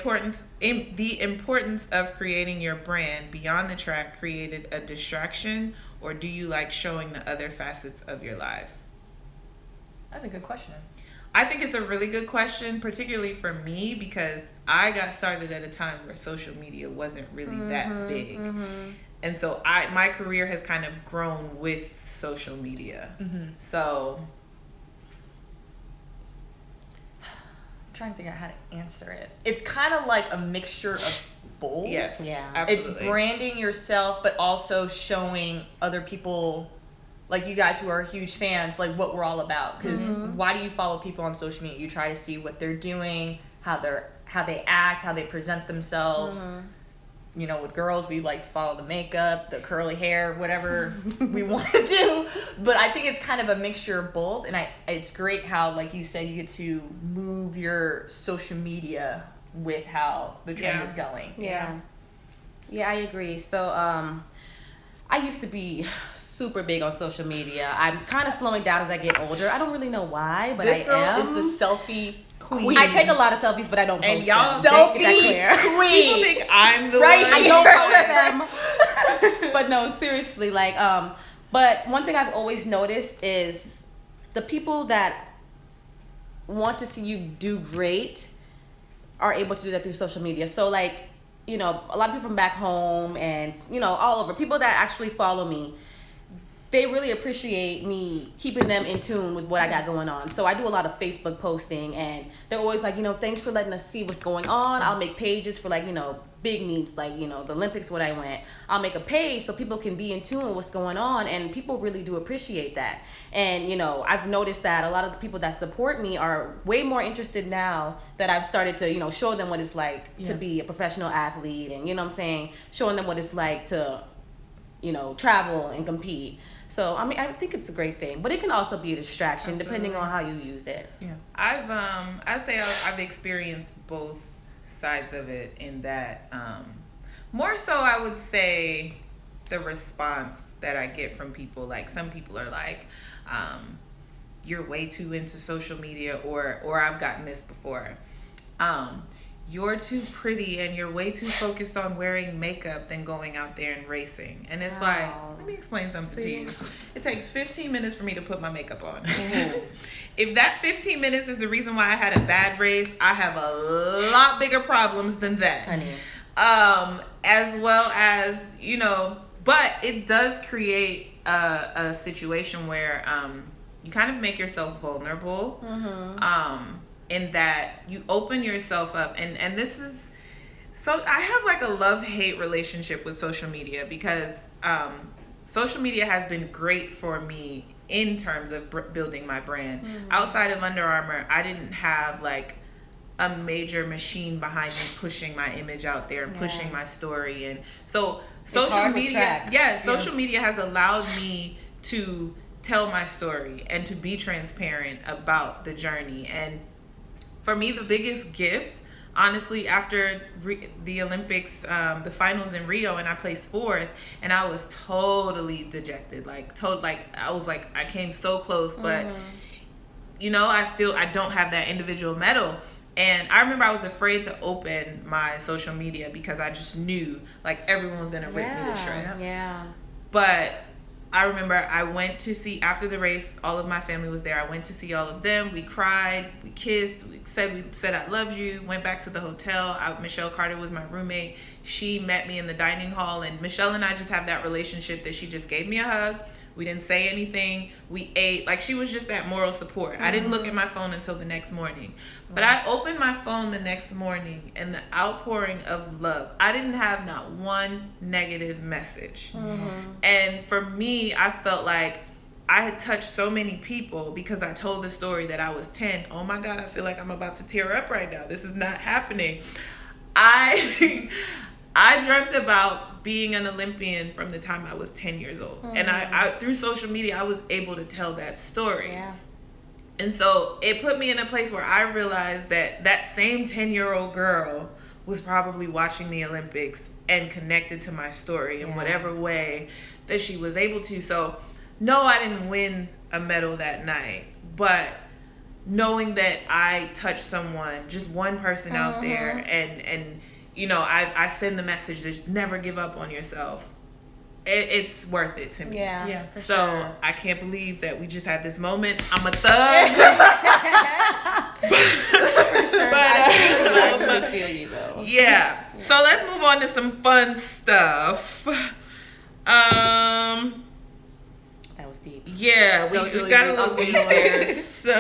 S1: importance of creating your brand beyond the track created a distraction, or do you like showing the other facets of your lives?
S3: That's a good question.
S1: I think it's a really good question, particularly for me, because I got started at a time where social media wasn't really that big. And so my career has kind of grown with social media. So
S3: I'm trying to figure out how to answer it. It's kind of like a mixture of both.
S1: Yes,
S2: Yeah.
S1: absolutely.
S3: It's branding yourself, but also showing other people, like you guys who are huge fans, like what we're all about. Because why do you follow people on social media? You try to see what they're doing, how they act, how they present themselves. With girls, we like to follow the makeup, the curly hair, whatever we want to do. But I think it's kind of a mixture of both. And it's great how, like you said, you get to move your social media with how the trend is going.
S2: Yeah, I agree. So I used to be super big on social media. I'm kind of slowing down as I get older. I don't really know why, but
S3: This girl
S2: am.
S3: is the selfie queen.
S2: I take a lot of selfies, but I don't
S1: And
S2: post
S1: y'all
S2: them.
S3: selfie
S2: Let's get that clear.
S3: queen.
S1: People think I'm the
S3: Right
S1: one.
S2: I don't post them. But no, seriously, but one thing I've always noticed is the people that want to see you do great are able to do that through social media. So a lot of people from back home and, all over, people that actually follow me, they really appreciate me keeping them in tune with what I got going on. So I do a lot of Facebook posting, and they're always like, thanks for letting us see what's going on. I'll make pages for big meets, the Olympics when I went. I'll make a page so people can be in tune with what's going on, and people really do appreciate that. And, I've noticed that a lot of the people that support me are way more interested now that I've started to, show them what it's like to be a professional athlete, and, showing them what it's like to, travel and compete. So, I think it's a great thing, but it can also be a distraction depending on how you use it.
S3: Yeah.
S1: I'd say I've experienced both sides of it in that, more so I would say the response that I get from people, some people are like, you're way too into social media, or I've gotten this before, you're too pretty and you're way too focused on wearing makeup than going out there and racing. And it's like, let me explain something to you. It takes 15 minutes for me to put my makeup on. If that 15 minutes is the reason why I had a bad race, I have a lot bigger problems than that. As well as, but it does create a situation where, you kind of make yourself vulnerable. In that you open yourself up, and this is, so I have like a love-hate relationship with social media, because social media has been great for me in terms of building my brand. Outside of Under Armour, I didn't have like a major machine behind me pushing my image out there and pushing my story. And so social media, social media has allowed me to tell my story and to be transparent about the journey. And for me, the biggest gift, honestly, after the Olympics, the finals in Rio, and I placed 4th, and I was totally dejected. I was like, I came so close, but you know, I don't have that individual medal. And I remember I was afraid to open my social media because I just knew like everyone was gonna rip me to shreds. But I remember I went to see, after the race, all of my family was there. I went to see all of them. We cried, we kissed, we said I loved you, went back to the hotel. Michelle Carter was my roommate. She met me in the dining hall, and Michelle and I just have that relationship that she just gave me a hug. We didn't say anything. We ate. Like, she was just that moral support. I didn't look at my phone until the next morning. But I opened my phone the next morning, and the outpouring of love. I didn't have not one negative message. And for me, I felt like I had touched so many people because I told the story that I was 10. Oh my God, I feel like I'm about to tear up right now. This is not happening. I dreamt about being an Olympian from the time I was 10 years old. And I through social media, I was able to tell that story. And so it put me in a place where I realized that that same 10-year-old girl was probably watching the Olympics and connected to my story in whatever way that she was able to. So no, I didn't win a medal that night, but knowing that I touched someone, just one person out there, and you know, I send the message that never give up on yourself. It's worth it to me.
S2: For
S1: so
S2: sure.
S1: I can't believe that we just had this moment. I'm a thug.
S2: For sure.
S1: But,
S2: I really feel you though.
S1: Yeah. So let's move on to some fun stuff.
S2: That was deep.
S1: Yeah, we
S3: really
S1: got a
S3: deep.
S1: little deep there. So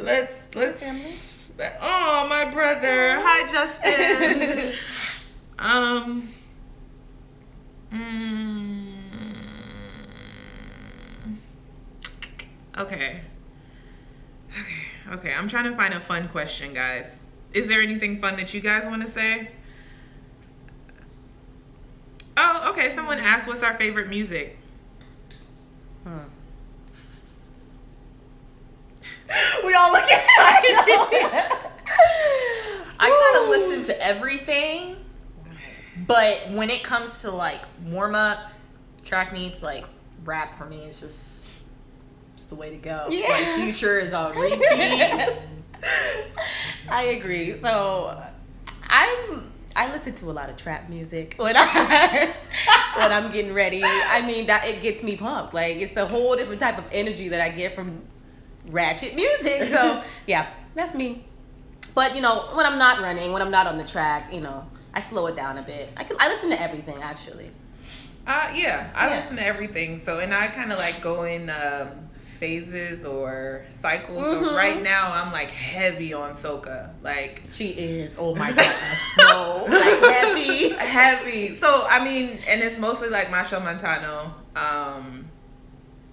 S1: let's
S2: Family.
S1: Oh, my brother. Hi, Justin. Okay. I'm trying to find a fun question, guys. Is there anything fun that you guys want to say? Oh, okay. Someone asked, what's our favorite music?
S3: We all look excited. I kind of listen to everything, but when it comes to like warm up, track meets, like rap for me is just the way to go. Like Future is on repeat.
S2: I agree. So I listen to a lot of trap music when I'm getting ready. I mean, that it gets me pumped. Like, it's a whole different type of energy that I get from ratchet music. So yeah, that's me. But you know, when I'm not running, when I'm not on the track, you know, I slow it down a bit. I listen to everything actually.
S1: I listen to everything. So, and I kind of like go in phases or cycles. So right now I'm like heavy on soca. Like,
S2: She is. Oh my gosh. No. Like
S1: heavy. So I mean, and it's mostly like Masho Montano.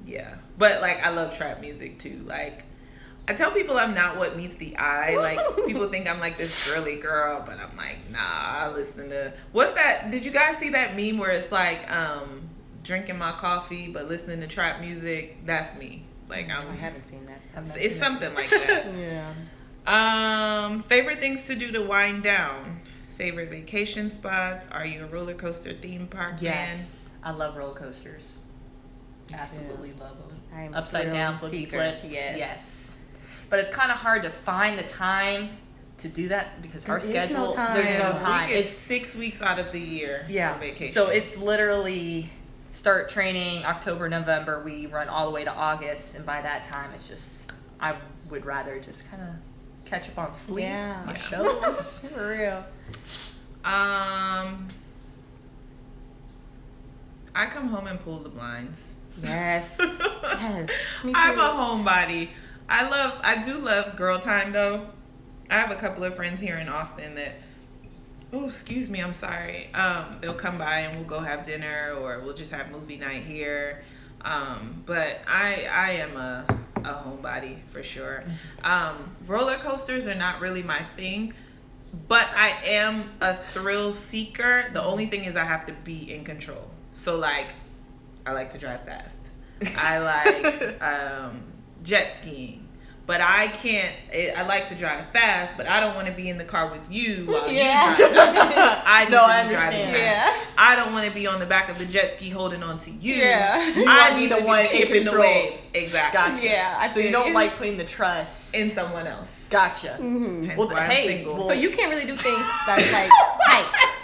S1: Yeah. But like, I love trap music too. Like, I tell people I'm not what meets the eye. Like, people think I'm like this girly girl, but I'm like, nah, I listen to, what's that? Did you guys see that meme where it's like, drinking my coffee but listening to trap music? That's me. Like,
S2: I haven't seen that.
S1: It's something like that.
S2: Yeah.
S1: Favorite things to do to wind down. Favorite vacation spots. Are you a roller coaster theme park
S3: Yes, I love roller coasters. Absolutely love them.
S2: I'm
S3: Upside
S2: thrill
S3: down, flippy
S2: seeker.
S3: flips.
S2: Yes.
S3: But it's kind of hard to find the time to do that because our
S2: There is
S3: schedule,
S2: no time.
S3: there's no
S1: Man,
S3: time.
S1: We get
S3: It's
S1: 6 weeks out of the year for vacation.
S3: So it's literally start training October, November. We run all the way to August, and by that time, it's just I would rather just kind of catch up on sleep, my shows.
S2: For real.
S1: I come home and pull the blinds.
S2: Yes. Yes. Me too.
S1: I'm a homebody. I do love girl time though. I have a couple of friends here in Austin that, oh, excuse me, I'm sorry. They'll come by and we'll go have dinner or we'll just have movie night here. But I am a homebody for sure. Roller coasters are not really my thing, but I am a thrill seeker. The only thing is I have to be in control. So like, I like to drive fast. I like jet skiing. But I can't. I like to drive fast, but I don't want to be in the car with you while you drive. I need to be driving fast.
S2: Yeah.
S1: I don't want to be on the back of the jet ski holding on to you.
S2: Yeah.
S1: I need the one skipping the
S3: control.
S1: waves. Exactly.
S3: Gotcha.
S2: Yeah.
S3: So you don't like putting the trust
S1: In someone else.
S3: Gotcha.
S1: Hence
S3: Well,
S1: why I'm
S3: hey,
S1: single.
S2: So you can't really do things that's like heights.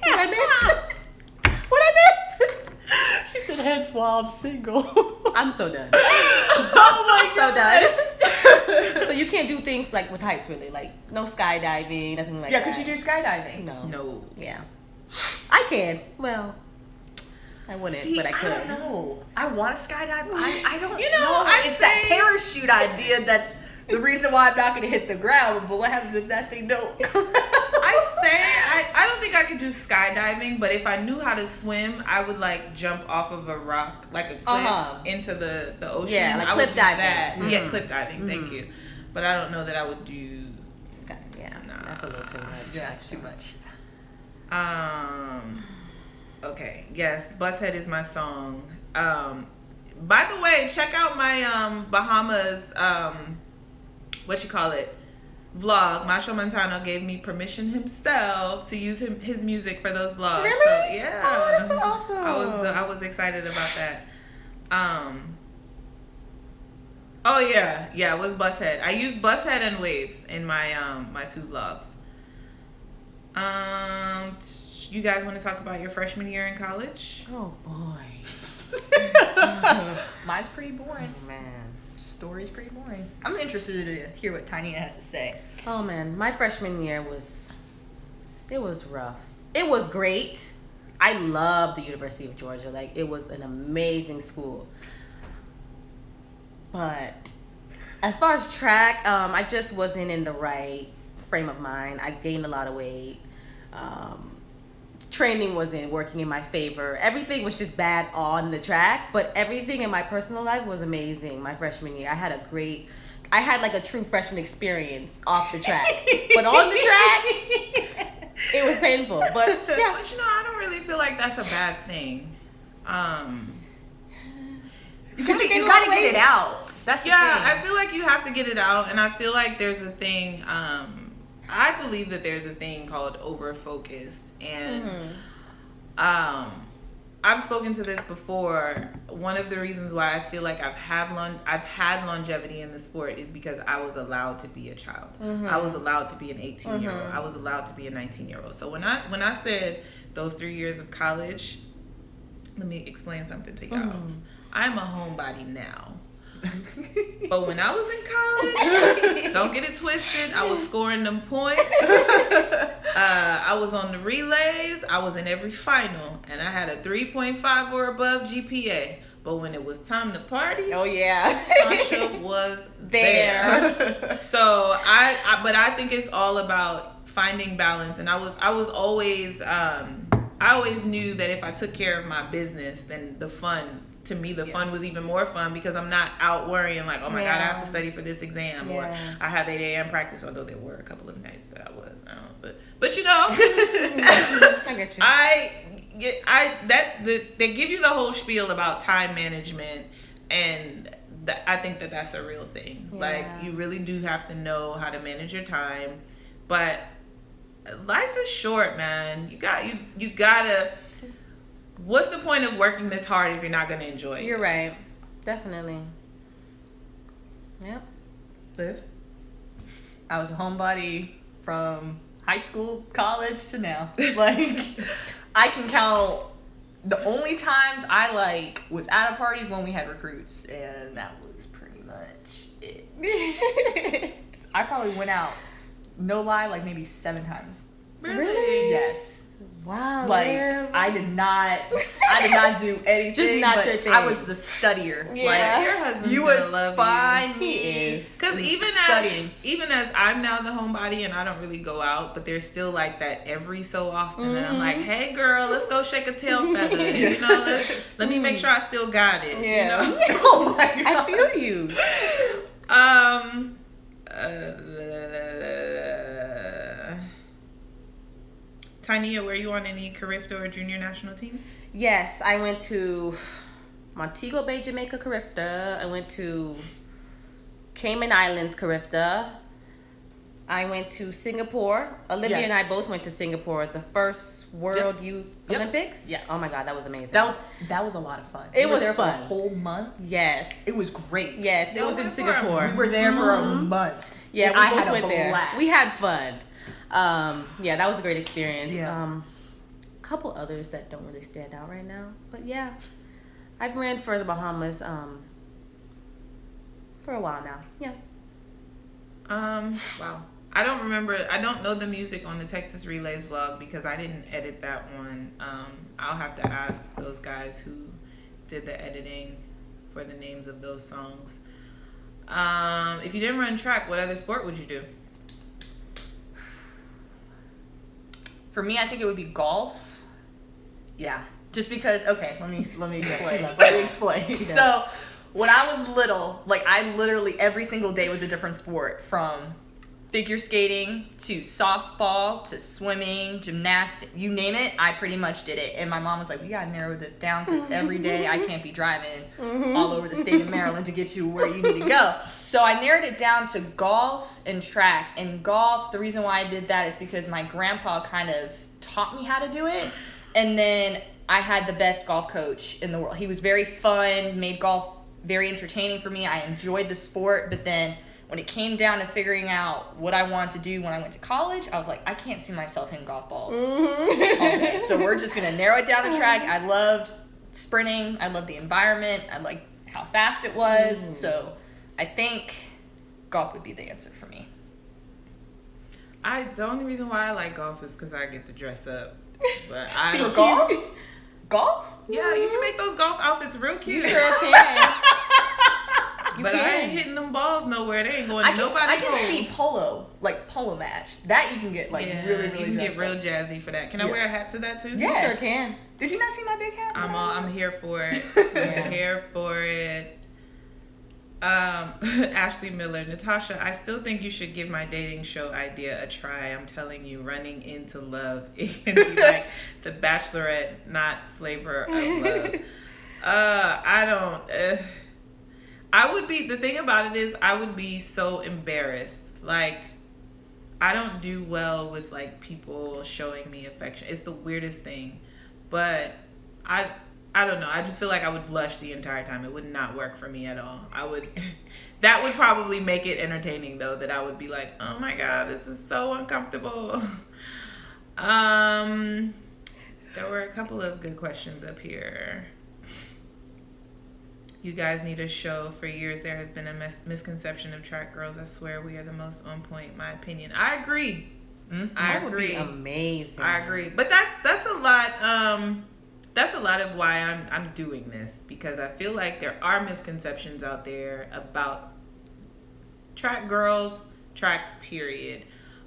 S2: What I miss? What I miss?
S3: She said, hence why I'm single.
S2: I'm so done.
S3: Oh my
S2: So
S3: god.
S2: done. So you can't do things like with heights, really, like no skydiving, nothing like
S3: Yeah,
S2: that.
S3: could you do skydiving?
S2: No.
S1: No.
S2: Yeah. I can. Well, I wouldn't,
S3: See,
S2: but I could.
S3: don't know. I want to skydive. I don't
S1: You know,
S3: know.
S1: I
S3: It's
S1: say-
S3: that parachute idea that's the reason why I'm not going to hit the ground. But what happens if that thing don't?
S1: I don't think I could do skydiving, but if I knew how to swim, I would like jump off of a rock, like a cliff, into the ocean.
S2: Yeah, like
S1: I
S2: cliff
S1: would do
S2: diving.
S1: that.
S2: Mhm.
S1: Yeah, cliff diving. Thank you. But I don't know that I would do.
S2: Yeah,
S1: Nah.
S2: that's a little too much.
S3: Yeah, it's too much.
S1: Okay. Yes, Bushead is my song. By the way, check out my Bahamas vlog. Masho Montano gave me permission himself to use his music for those vlogs.
S2: Really?
S1: So, yeah.
S2: Oh, that's so awesome.
S1: I was excited about that. Oh yeah, it was Bushead. I used Bushead and Waves in my my two vlogs. You guys want to talk about your freshman year in college?
S2: Oh boy.
S3: Mine's pretty boring.
S2: Oh man.
S3: Story's pretty boring. I'm interested to hear what TyNia has to say.
S2: Oh man, my freshman year was rough. It was great. I loved the University of Georgia. Like, it was an amazing school. But as far as track, I just wasn't in the right frame of mind. I gained a lot of weight. Training wasn't working in my favor. Everything was just bad on the track, but everything in my personal life was amazing my freshman year. I had like a true freshman experience off the track. But on the track, it was painful. But yeah.
S1: But I don't really feel like that's a bad thing.
S3: You gotta get it out. That's the thing.
S1: I feel like you have to get it out, and I feel like there's a thing. I believe that there's a thing called over-focused, and I've spoken to this before. One of the reasons why I feel like I've had longevity in the sport is because I was allowed to be a child. I was allowed to be an 18-year-old. I was allowed to be a 19-year-old. So when I said those 3 years of college, let me explain something to y'all. I'm a homebody now. But when I was in college, don't get it twisted, I was scoring them points. I was on the relays. I was in every final, and I had a 3.5 or above GPA. But when it was time to party,
S2: Oh yeah.
S1: Natasha was there. So I think it's all about finding balance. And I always I always knew that if I took care of my business, then the fun was even more fun, because I'm not out worrying like, oh my God, I have to study for this exam, or I have 8 a.m. practice, although there were a couple of nights that I was. But
S2: I get you.
S1: they give you the whole spiel about time management, and I think that's a real thing.
S2: Yeah.
S1: Like, you really do have to know how to manage your time, but life is short, man. You gotta. What's the point of working this hard if you're not gonna enjoy it?
S2: You're right. Definitely. Yep.
S1: Liv?
S3: I was a homebody from high school, college to now. Like, I can count the only times I was at a parties when we had recruits, and that was pretty much it. I probably went out, no lie, maybe 7 times.
S1: Really?
S3: Yes.
S2: Wow.
S3: Like,
S2: Liv.
S3: I did not do anything.
S2: Just not
S3: but
S2: your thing.
S3: I was the studier.
S2: Yeah.
S3: Like,
S1: Your husband's
S3: you
S1: gonna
S3: would
S1: love
S3: find
S1: you.
S3: me.
S2: He is.
S1: Because even as I'm now the homebody and I don't really go out, but there's still like that every so often that I'm like, hey girl, let's go shake a tail feather. You know, let me make sure I still got it.
S2: Yeah.
S1: You know?
S3: Oh my God.
S2: I feel you.
S1: TyNia, were you on any Carifta or junior national teams?
S2: Yes, I went to Montego Bay, Jamaica Carifta. I went to Cayman Islands Carifta. I went to Singapore. Olivia
S3: Yes.
S2: and I both went to Singapore. The first World Youth
S3: Yep.
S2: Olympics.
S3: Yes.
S2: Oh my God, that was amazing.
S3: That was a lot of fun.
S2: It
S3: We were
S2: was
S3: there
S2: fun.
S3: for a whole month.
S2: Yes.
S3: It was great.
S2: Yes, it
S1: Y'all
S2: was in
S1: went for
S2: Singapore.
S3: We were there for a month.
S2: Yeah,
S3: And
S2: we
S3: I
S2: both
S3: had a
S2: went there.
S3: blast.
S2: We had fun. Yeah, that was a great experience.
S3: Yeah.
S2: Couple others that don't really stand out right now, but yeah, I've ran for the Bahamas for a while now. Yeah.
S1: Wow. I don't know the music on the Texas Relays vlog because I didn't edit that one. I'll have to ask those guys who did the editing for the names of those songs. If you didn't run track, what other sport would you do?
S3: For me, I think it would be golf. Yeah, just because. Okay, let me explain.
S2: loves
S3: Let me
S2: golf.
S3: explain.
S2: She does.
S3: So, when I was little, like I literally every single day was a different sport, from figure skating to softball to swimming, gymnastics, you name it. I pretty much did it. And my mom was like, "We gotta narrow this down because every day I can't be driving all over the state of Maryland to get you where you need to go." So I narrowed it down to golf and track. And golf, the reason why I did that is because my grandpa kind of taught me how to do it. And then I had the best golf coach in the world. He was very fun, made golf very entertaining for me. I enjoyed the sport, but then when it came down to figuring out what I wanted to do when I went to college, I was like, I can't see myself hitting golf balls all day. So we're just going to narrow it down the track. I loved sprinting. I loved the environment. I liked how fast it was. So I think golf would be the answer for me.
S1: The only reason why I like golf is because I get to dress up. But
S3: For golf? Golf?
S1: Yeah, you can make those golf outfits real cute.
S2: You sure can.
S1: But I ain't hitting them balls nowhere. They ain't going to
S3: I
S1: nobody's
S3: can see
S1: holes.
S3: polo match. That you can get really, really
S1: you can get
S3: dressed
S1: real
S3: up.
S1: jazzy for that. Can I
S3: Yeah.
S1: wear a hat to that too?
S3: Yes.
S2: You sure can.
S3: Did you not see my big hat?
S1: I'm here for it.
S2: Yeah.
S1: I'm here for it. Ashley Miller, Natasha, I still think you should give my dating show idea a try. I'm telling you, running into love. It can be like The Bachelorette, not Flavor of Love. The thing about it is I would be so embarrassed. Like, I don't do well with like people showing me affection. It's the weirdest thing. But I don't know. I just feel like I would blush the entire time. It would not work for me at all. That would probably make it entertaining though, that I would be like, oh my God, this is so uncomfortable. There were a couple of good questions up here. You guys need a show. For years there has been a misconception of track girls. I swear we are the most on point, my opinion. I agree. I
S2: That would
S1: agree.
S2: be amazing.
S1: I agree. But that's a lot. That's a lot of why I'm doing this, because I feel like there are misconceptions out there about track girls, track period.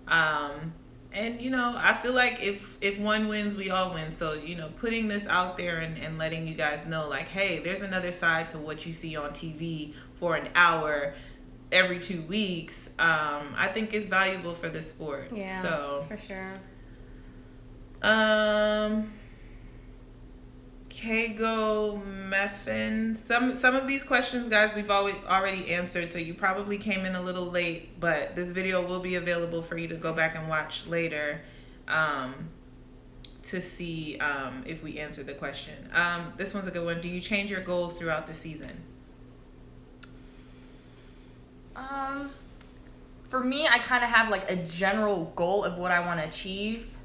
S1: And I feel like if one wins, we all win. So, putting this out there and letting you guys know, like, hey, there's another side to what you see on TV for an hour every 2 weeks, I think is valuable for the sport.
S2: Yeah,
S1: so
S2: for sure.
S1: Kago Meffin. Some of these questions, guys, we've already answered, so you probably came in a little late, but this video will be available for you to go back and watch later to see if we answered the question. This one's a good one. Do you change your goals throughout the season?
S3: For me, I kind of have like a general goal of what I want to achieve,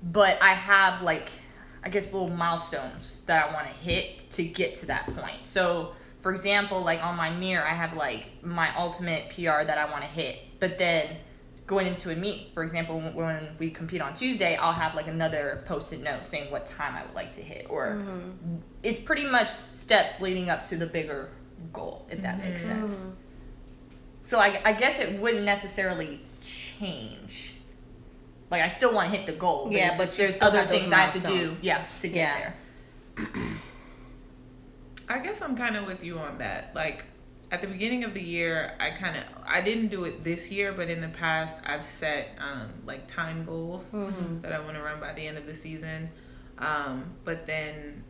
S3: but I have like, I guess, little milestones that I want to hit to get to that point. So, for example, like on my mirror, I have like my ultimate PR that I want to hit. But then going into a meet, for example, when we compete on Tuesday, I'll have like another post-it note saying what time I would like to hit, or it's pretty much steps leading up to the bigger goal, if that makes sense. So I guess it wouldn't necessarily change. Like, I still want to hit the goal.
S2: Yeah, but
S3: there's other things I have to do, to get there.
S1: I guess I'm kind of with you on that. Like, at the beginning of the year, I didn't do it this year, but in the past, I've set like time goals that I want to run by the end of the season. But then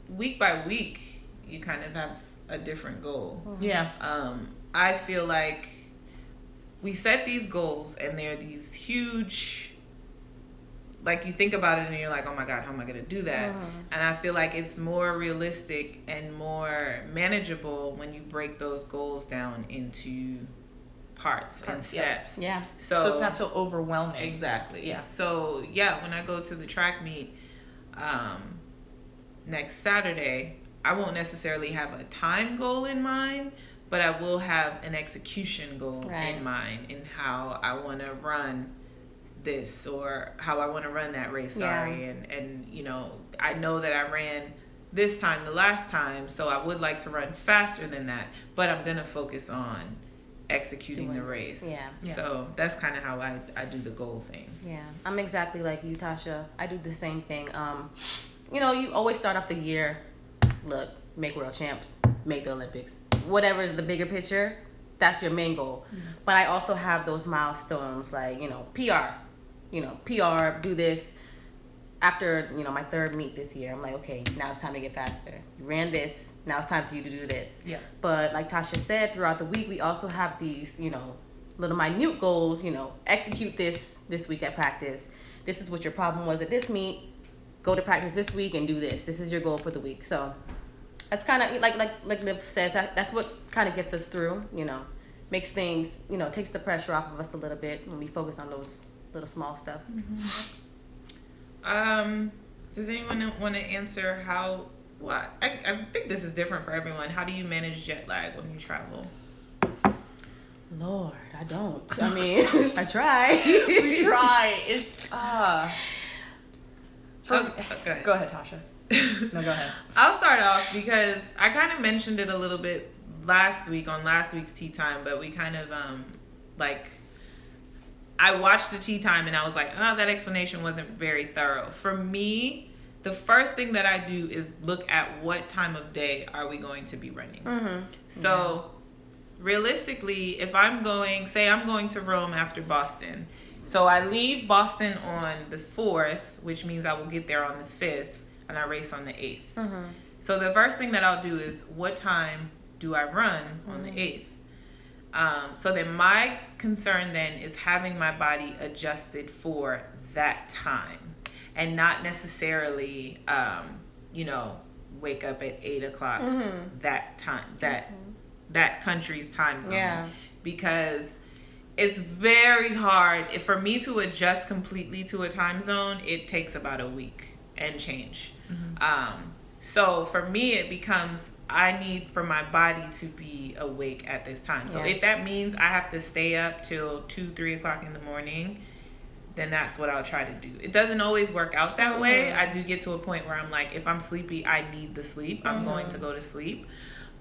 S1: week by week, you kind of have a different goal.
S3: Yeah.
S1: I feel like we set these goals, and they're these huge, like, you think about it and you're like, oh my God, how am I going to do that? And I feel like it's more realistic and more manageable when you break those goals down into parts and steps.
S2: Yeah.
S3: So it's not so overwhelming.
S1: Exactly.
S3: Yeah.
S1: So yeah, when I go to the track meet next Saturday, I won't necessarily have a time goal in mind, but I will have an execution goal in mind in how I want to run this, or how I want to run that race. And you know, I know that I ran this time the last time, so I would like to run faster than that, but I'm gonna focus on executing the race. So that's kind of how I do the goal thing.
S2: I'm exactly like you, Tasha. I do the same thing. You know, you always start off the year, look, make world champs, make the Olympics, whatever is the bigger picture, that's your main goal. But I also have those milestones, like, you know, PR, do this. After, you know, my third meet this year, I'm like, okay, now it's time to get faster. You ran this, now it's time for you to do this. But like Tasha said, throughout the week, we also have these, you know, little minute goals, you know, execute this week at practice. This is what your problem was at this meet. Go to practice this week and do this. This is your goal for the week. So that's kind of like Liv says, that's what kind of gets us through, you know, makes things, you know, takes the pressure off of us a little bit when we focus on those little small stuff.
S1: Does anyone want to answer I think this is different for everyone. How do you manage jet lag when you travel?
S2: Lord, I don't. I mean, I try.
S3: We try. It's Go ahead, Tasha. No, go ahead.
S1: I'll start off because I kind of mentioned it a little bit last week on last week's tea time, but we kind of I watched the tea time and I was like, oh, that explanation wasn't very thorough. For me, the first thing that I do is look at what time of day are we going to be running. So realistically, if I'm going to Rome after Boston, so I leave Boston on the 4th, which means I will get there on the 5th, and I race on the 8th. So the first thing that I'll do is, what time do I run on the 8th? So then my concern then is having my body adjusted for that time, and not necessarily, you know, wake up at 8 o'clock that time, that country's time zone. Because it's very hard. For me to adjust completely to a time zone, it takes about a week and change. So for me, it becomes, I need for my body to be awake at this time. So if that means I have to stay up till 2-3 o'clock in the morning, then that's what I'll try to do. It doesn't always work out that way. I do get to a point where I'm like, if I'm sleepy, I need the sleep. I'm going to go to sleep.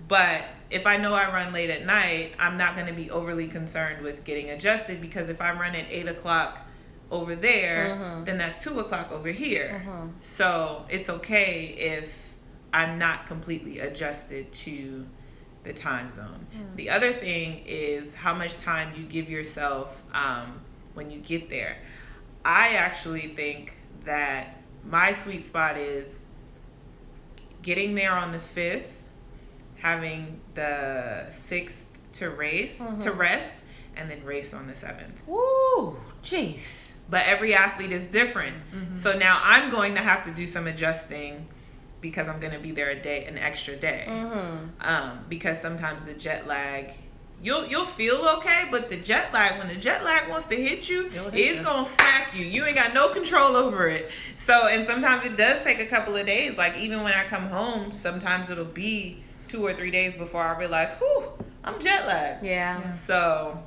S1: But if I know I run late at night, I'm not going to be overly concerned with getting adjusted, because if I run at 8 o'clock over there, then that's 2 o'clock over here. So it's okay if I'm not completely adjusted to the time zone. The other thing is how much time you give yourself when you get there. I actually think that my sweet spot is getting there on the 5th, having the 6th to rest, and then race on the 7th.
S2: Woo, jeez.
S1: But every athlete is different. So now I'm going to have to do some adjusting, because I'm going to be there an extra day. Because sometimes the jet lag, you'll feel okay, but the jet lag, when the jet lag wants to hit you, it's going to smack you. You ain't got no control over it. So, and sometimes it does take a couple of days. Like, even when I come home, sometimes it'll be 2 or 3 days before I realize, whew, I'm jet lagged.
S2: Yeah.
S1: So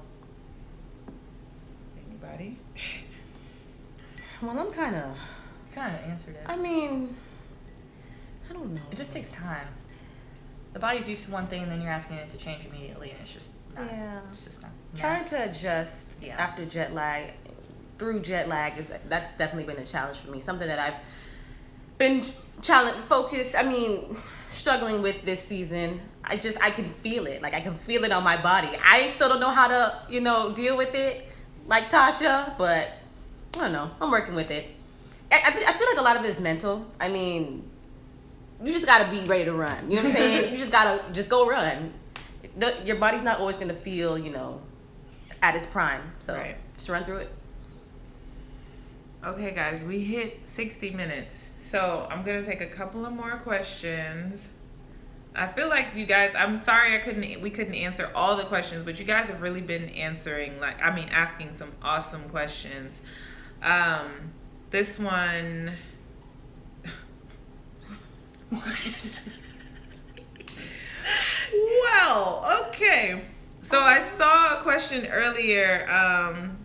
S2: Well, I'm kind of...
S3: You kind of answered it.
S2: I mean, I don't know.
S3: It just takes time. The body's used to one thing, and then you're asking it to change immediately, and it's just not.
S2: Yeah.
S3: It's just not.
S2: Trying to adjust after jet lag, through jet lag, that's definitely been a challenge for me. Something that I've been struggling with this season. I can feel it. Like, I can feel it on my body. I still don't know how to, deal with it like Tasha, but I don't know. I'm working with it. I feel like a lot of it is mental. I mean, you just got to be ready to run. You know what I'm saying? You just got to go run. Your body's not always going to feel, at its prime. So just run through it.
S1: Okay, guys, we hit 60 minutes. So I'm going to take a couple of more questions. I feel like you guys, I'm sorry we couldn't answer all the questions, but you guys have really been asking some awesome questions. This one... Well, okay. So I saw a question earlier.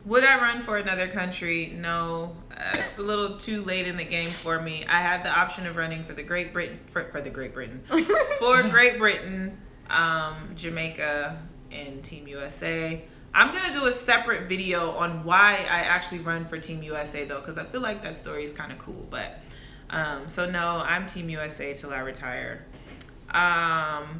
S1: Would I run for another country? No. It's a little too late in the game for me. I had the option of running for Great Britain, Jamaica, and Team USA. I'm going to do a separate video on why I actually run for Team USA, though, because I feel like that story is kind of cool. But so no, I'm Team USA till I retire.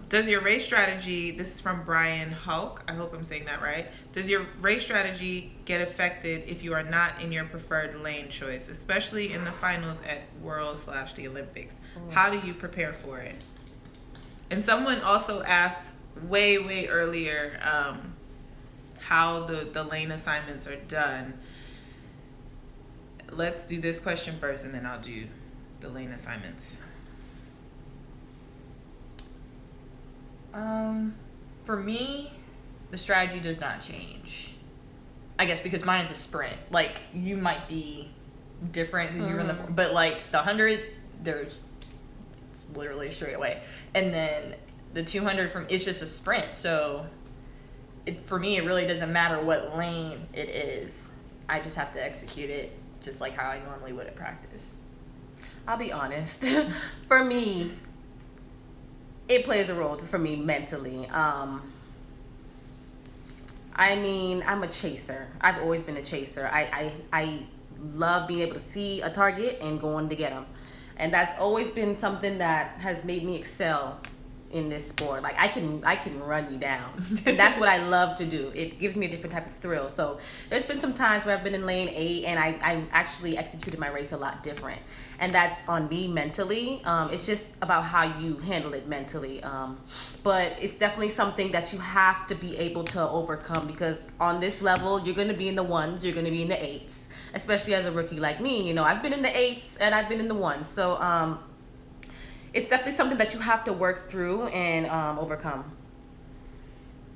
S1: Does your race strategy, this is from Brian Hulk, I hope I'm saying that right. Does your race strategy get affected if you are not in your preferred lane choice, especially in the finals at Worlds/the Olympics? How do you prepare for it? And someone also asked way earlier how the lane assignments are done. Let's do this question first, and then I'll do the lane assignments.
S3: For me, the strategy does not change. I guess because mine is a sprint. Like, you might be different because you run but like the 100, it's literally straight away. And then the 200 it's just a sprint. So for me, it really doesn't matter what lane it is. I just have to execute it just like how I normally would at practice.
S2: I'll be honest. For me, it plays a role for me mentally. I'm a chaser. I've always been a chaser. I love being able to see a target and going to get them. And that's always been something that has made me excel in this sport. Like, I can run you down. And that's what I love to do. It gives me a different type of thrill. So there's been some times where I've been in lane 8 and I actually executed my race a lot different. And that's on me mentally. It's just about how you handle it mentally. But it's definitely something that you have to be able to overcome, because on this level, you're going to be in the 1s, you're going to be in the 8s, especially as a rookie like me. I've been in the 8s and I've been in the 1s. So it's definitely something that you have to work through and overcome.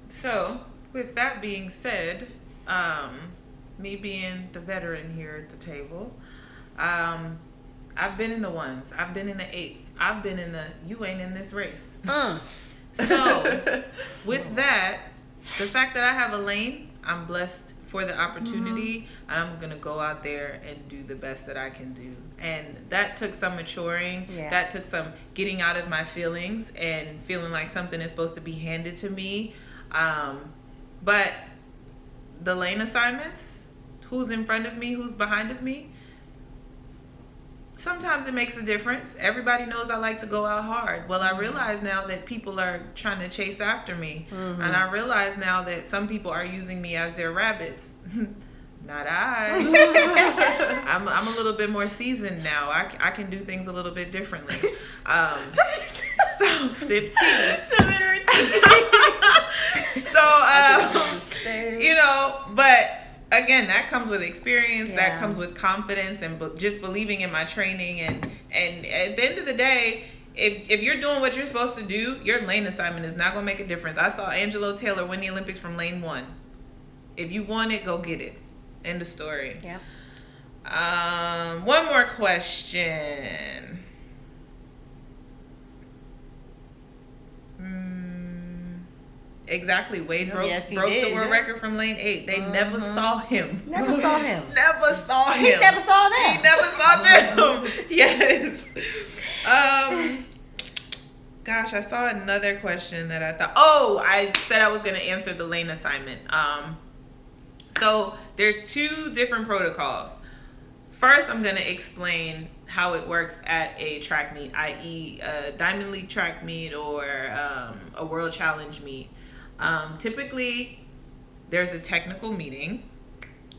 S1: So, with that being said, me being the veteran here at the table, I've been in the 1s, I've been in the 8s, I've been in the you ain't in this race. So, with that, the fact that I have a lane, I'm blessed for the opportunity, and I'm gonna go out there and do the best that I can do. And that took some maturing.
S2: Yeah.
S1: That took some getting out of my feelings and feeling like something is supposed to be handed to me. But the lane assignments, who's in front of me, who's behind of me, sometimes it makes a difference. Everybody knows I like to go out hard. Well, I realize now that people are trying to chase after me. And I realize now that some people are using me as their rabbits. Not I. I'm a little bit more seasoned now. I can do things a little bit differently. So, sip tea. But again, that comes with experience.
S2: Yeah.
S1: That comes with confidence and just believing in my training. And at the end of the day, if you're doing what you're supposed to do, your lane assignment is not going to make a difference. I saw Angelo Taylor win the Olympics from lane 1. If you want it, go get it. End of story.
S2: Yeah.
S1: One more question. Exactly. Wade broke
S2: Yes, he
S1: the
S2: did.
S1: world record from lane 8. They never saw him.
S2: Never saw him.
S1: Never saw him.
S2: He never saw them.
S1: He never saw them. Yes. Gosh, I saw another question that I thought. Oh, I said I was going to answer the lane assignment. So there's 2 different protocols. First, I'm going to explain how it works at a track meet, i.e. a Diamond League track meet or a World Challenge meet. Typically, there's a technical meeting.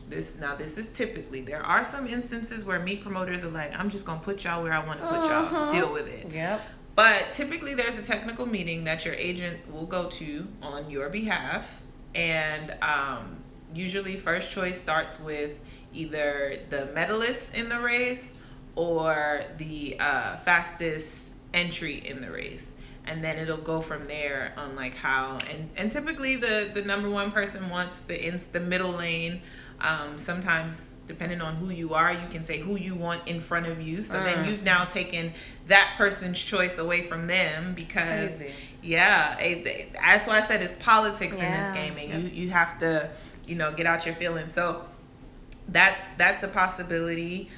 S1: This is typically. There are some instances where meet promoters are like, I'm just going to put y'all where I want to put y'all. Deal with it.
S2: Yep.
S1: But typically, there's a technical meeting that your agent will go to on your behalf. And usually, first choice starts with either the medalist in the race or the fastest entry in the race, and then it'll go from there on like how and typically the number one person wants the middle lane. Sometimes depending on who you are, you can say who you want in front of you, so then you've now taken that person's choice away from them because that's why I said it's politics in this game, and you have to get out your feelings. So that's a possibility.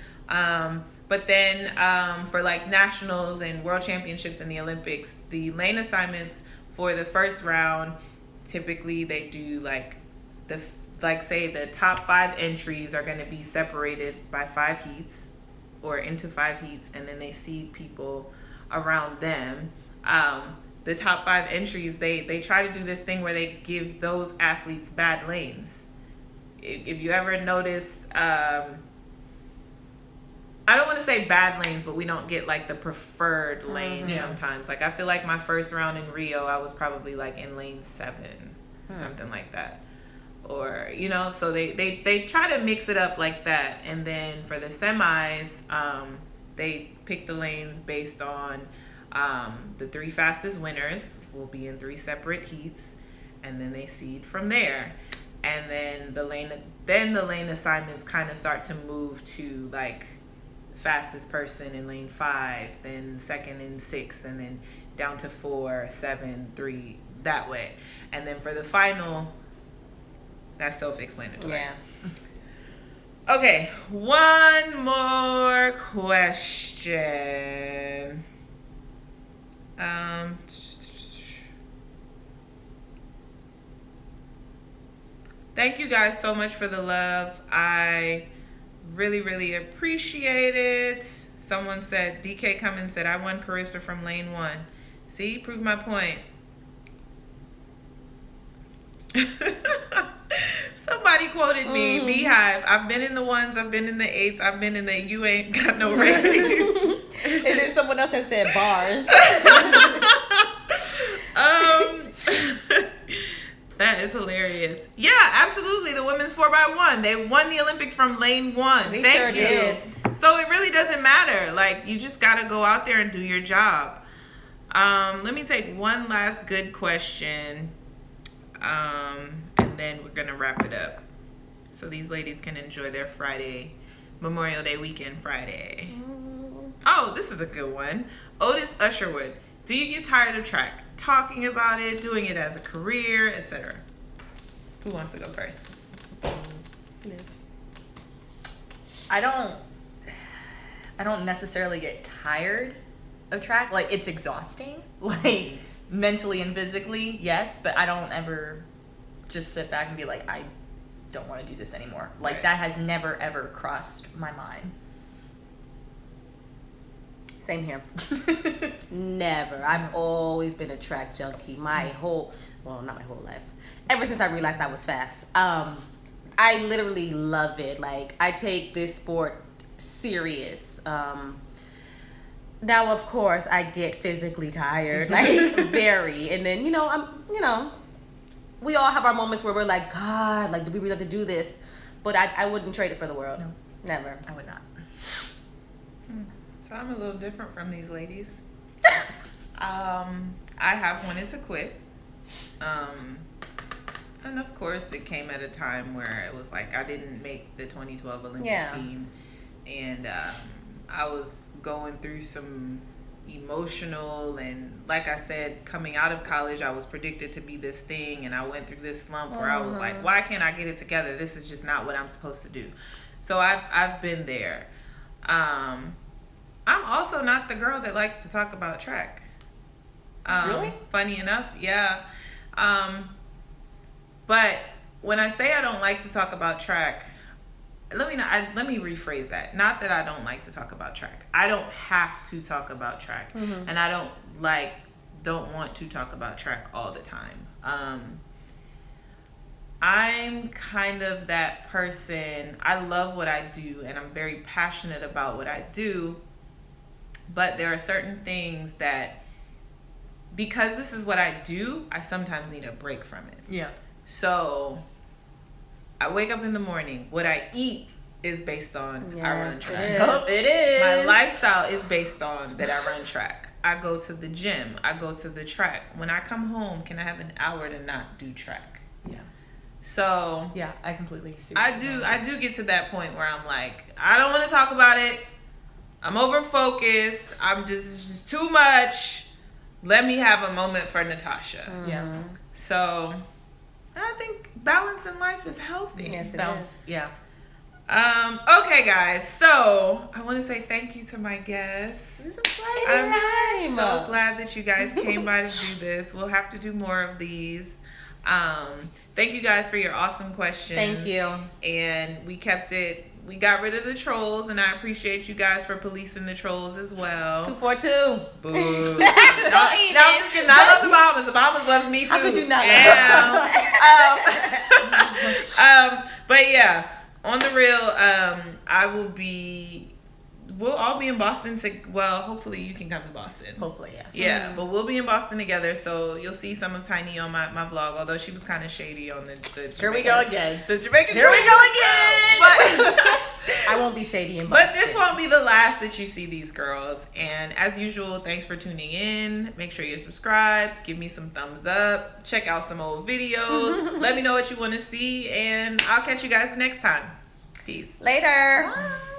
S1: But then for like nationals and world championships and the Olympics, the lane assignments for the first round, typically they do say the top 5 entries are going to be separated by 5 heats or into 5 heats, and then they seed people around them. The top 5 entries, they try to do this thing where they give those athletes bad lanes. If you ever notice, I don't want to say bad lanes, but we don't get like the preferred lane sometimes. Like I feel like my first round in Rio, I was probably like in lane 7, something like that. Or, so they try to mix it up like that. And then for the semis, they pick the lanes based on the 3 fastest winners will be in 3 separate heats, and then they seed from there. And then the lane assignments kind of start to move to like fastest person in lane 5, then second in 6, and then down to 4, 7, 3, that way. And then for the final, that's self-explanatory.
S2: Yeah.
S1: Okay, one more question. Thank you guys so much for the love. I really, really appreciate it. Someone said, DK Cummins said, I won Carifta from lane 1. See, prove my point. Somebody quoted me, Beehive. I've been in the 1s, I've been in the 8s, I've been in the you ain't got no ratings.
S2: And then someone else has said bars.
S1: That is hilarious. Yeah, absolutely. The women's 4x1. They won the Olympic from lane 1.
S2: They
S1: Thank
S2: sure
S1: you.
S2: did.
S1: So it really doesn't matter. Like, you just got to go out there and do your job. Let me take one last good question. And then we're going to wrap it up. So these ladies can enjoy their Friday, Memorial Day weekend Friday. Oh, this is a good one. Otis Usherwood. Do you get tired of track? Talking about it, doing it as a career, etc. Who wants to go first?
S2: Liv.
S3: I don't necessarily get tired of track. Like, it's exhausting. Like, mentally and physically, yes, but I don't ever just sit back and be like, I don't want to do this anymore. Like,
S1: Right.
S3: that has never, ever crossed my mind.
S2: Same here. Never. I've always been a track junkie not my whole life. Ever since I realized I was fast. I literally love it. Like, I take this sport serious. Now, of course, I get physically tired, like very. And then, we all have our moments where we're like, God, like, do we really have to do this? But I wouldn't trade it for the world.
S3: No.
S2: Never.
S3: I would not.
S1: So I'm a little different from these ladies. I have wanted to quit. And of course it came at a time where it was like I didn't make the 2012 Olympic team. And I was going through some emotional, and like I said, coming out of college, I was predicted to be this thing, and I went through this slump where I was like, why can't I get it together? This is just not what I'm supposed to do. So I've been there. I'm also not the girl that likes to talk about track.
S3: Really?
S1: Funny enough, yeah. But when I say I don't like to talk about track, let me rephrase that. Not that I don't like to talk about track. I don't have to talk about track, and I don't want to talk about track all the time. I'm kind of that person. I love what I do, and I'm very passionate about what I do. But there are certain things that, because this is what I do, I sometimes need a break from it.
S3: Yeah.
S1: So I wake up in the morning. What I eat is based on I run track.
S3: It is.
S1: My lifestyle is based on that I run track. I go to the gym. I go to the track. When I come home, can I have an hour to not do track?
S3: Yeah.
S1: So
S3: yeah, I completely see.
S1: I do get to that point where I'm like, I don't want to talk about it. I'm over focused. Just too much. Let me have a moment for Natasha.
S3: Yeah.
S1: So I think balance in life is healthy.
S2: Yes, it
S3: Balance.
S2: is.
S3: Yeah.
S1: Okay, guys. So I want to say thank you to my guests.
S3: It's a pleasure.
S1: I'm
S2: Anytime.
S1: so glad that you guys came by to do this. We'll have to do more of these. Thank you guys for your awesome questions.
S2: Thank you.
S1: And we got rid of the trolls, and I appreciate you guys for policing the trolls as well.
S2: 242.
S1: Boo. No, I'm just kidding. I love the Bahamas. The Bahamas loves me too.
S2: How could you not
S1: But yeah, on the real, we'll all be in Boston hopefully you can come to Boston.
S3: Hopefully, yes.
S1: Yeah, but we'll be in Boston together, so you'll see some of TyNia on my vlog, although she was kind of shady on the
S3: Here we go again.
S1: The Jamaican
S3: Here we
S1: trip.
S3: go again.
S1: But,
S2: I won't be shady in Boston.
S1: but this won't be the last that you see these girls. And as usual, thanks for tuning in. Make sure you're subscribed. Give me some thumbs up. Check out some old videos. Let me know what you want to see, and I'll catch you guys next time. Peace.
S2: Later.
S3: Bye.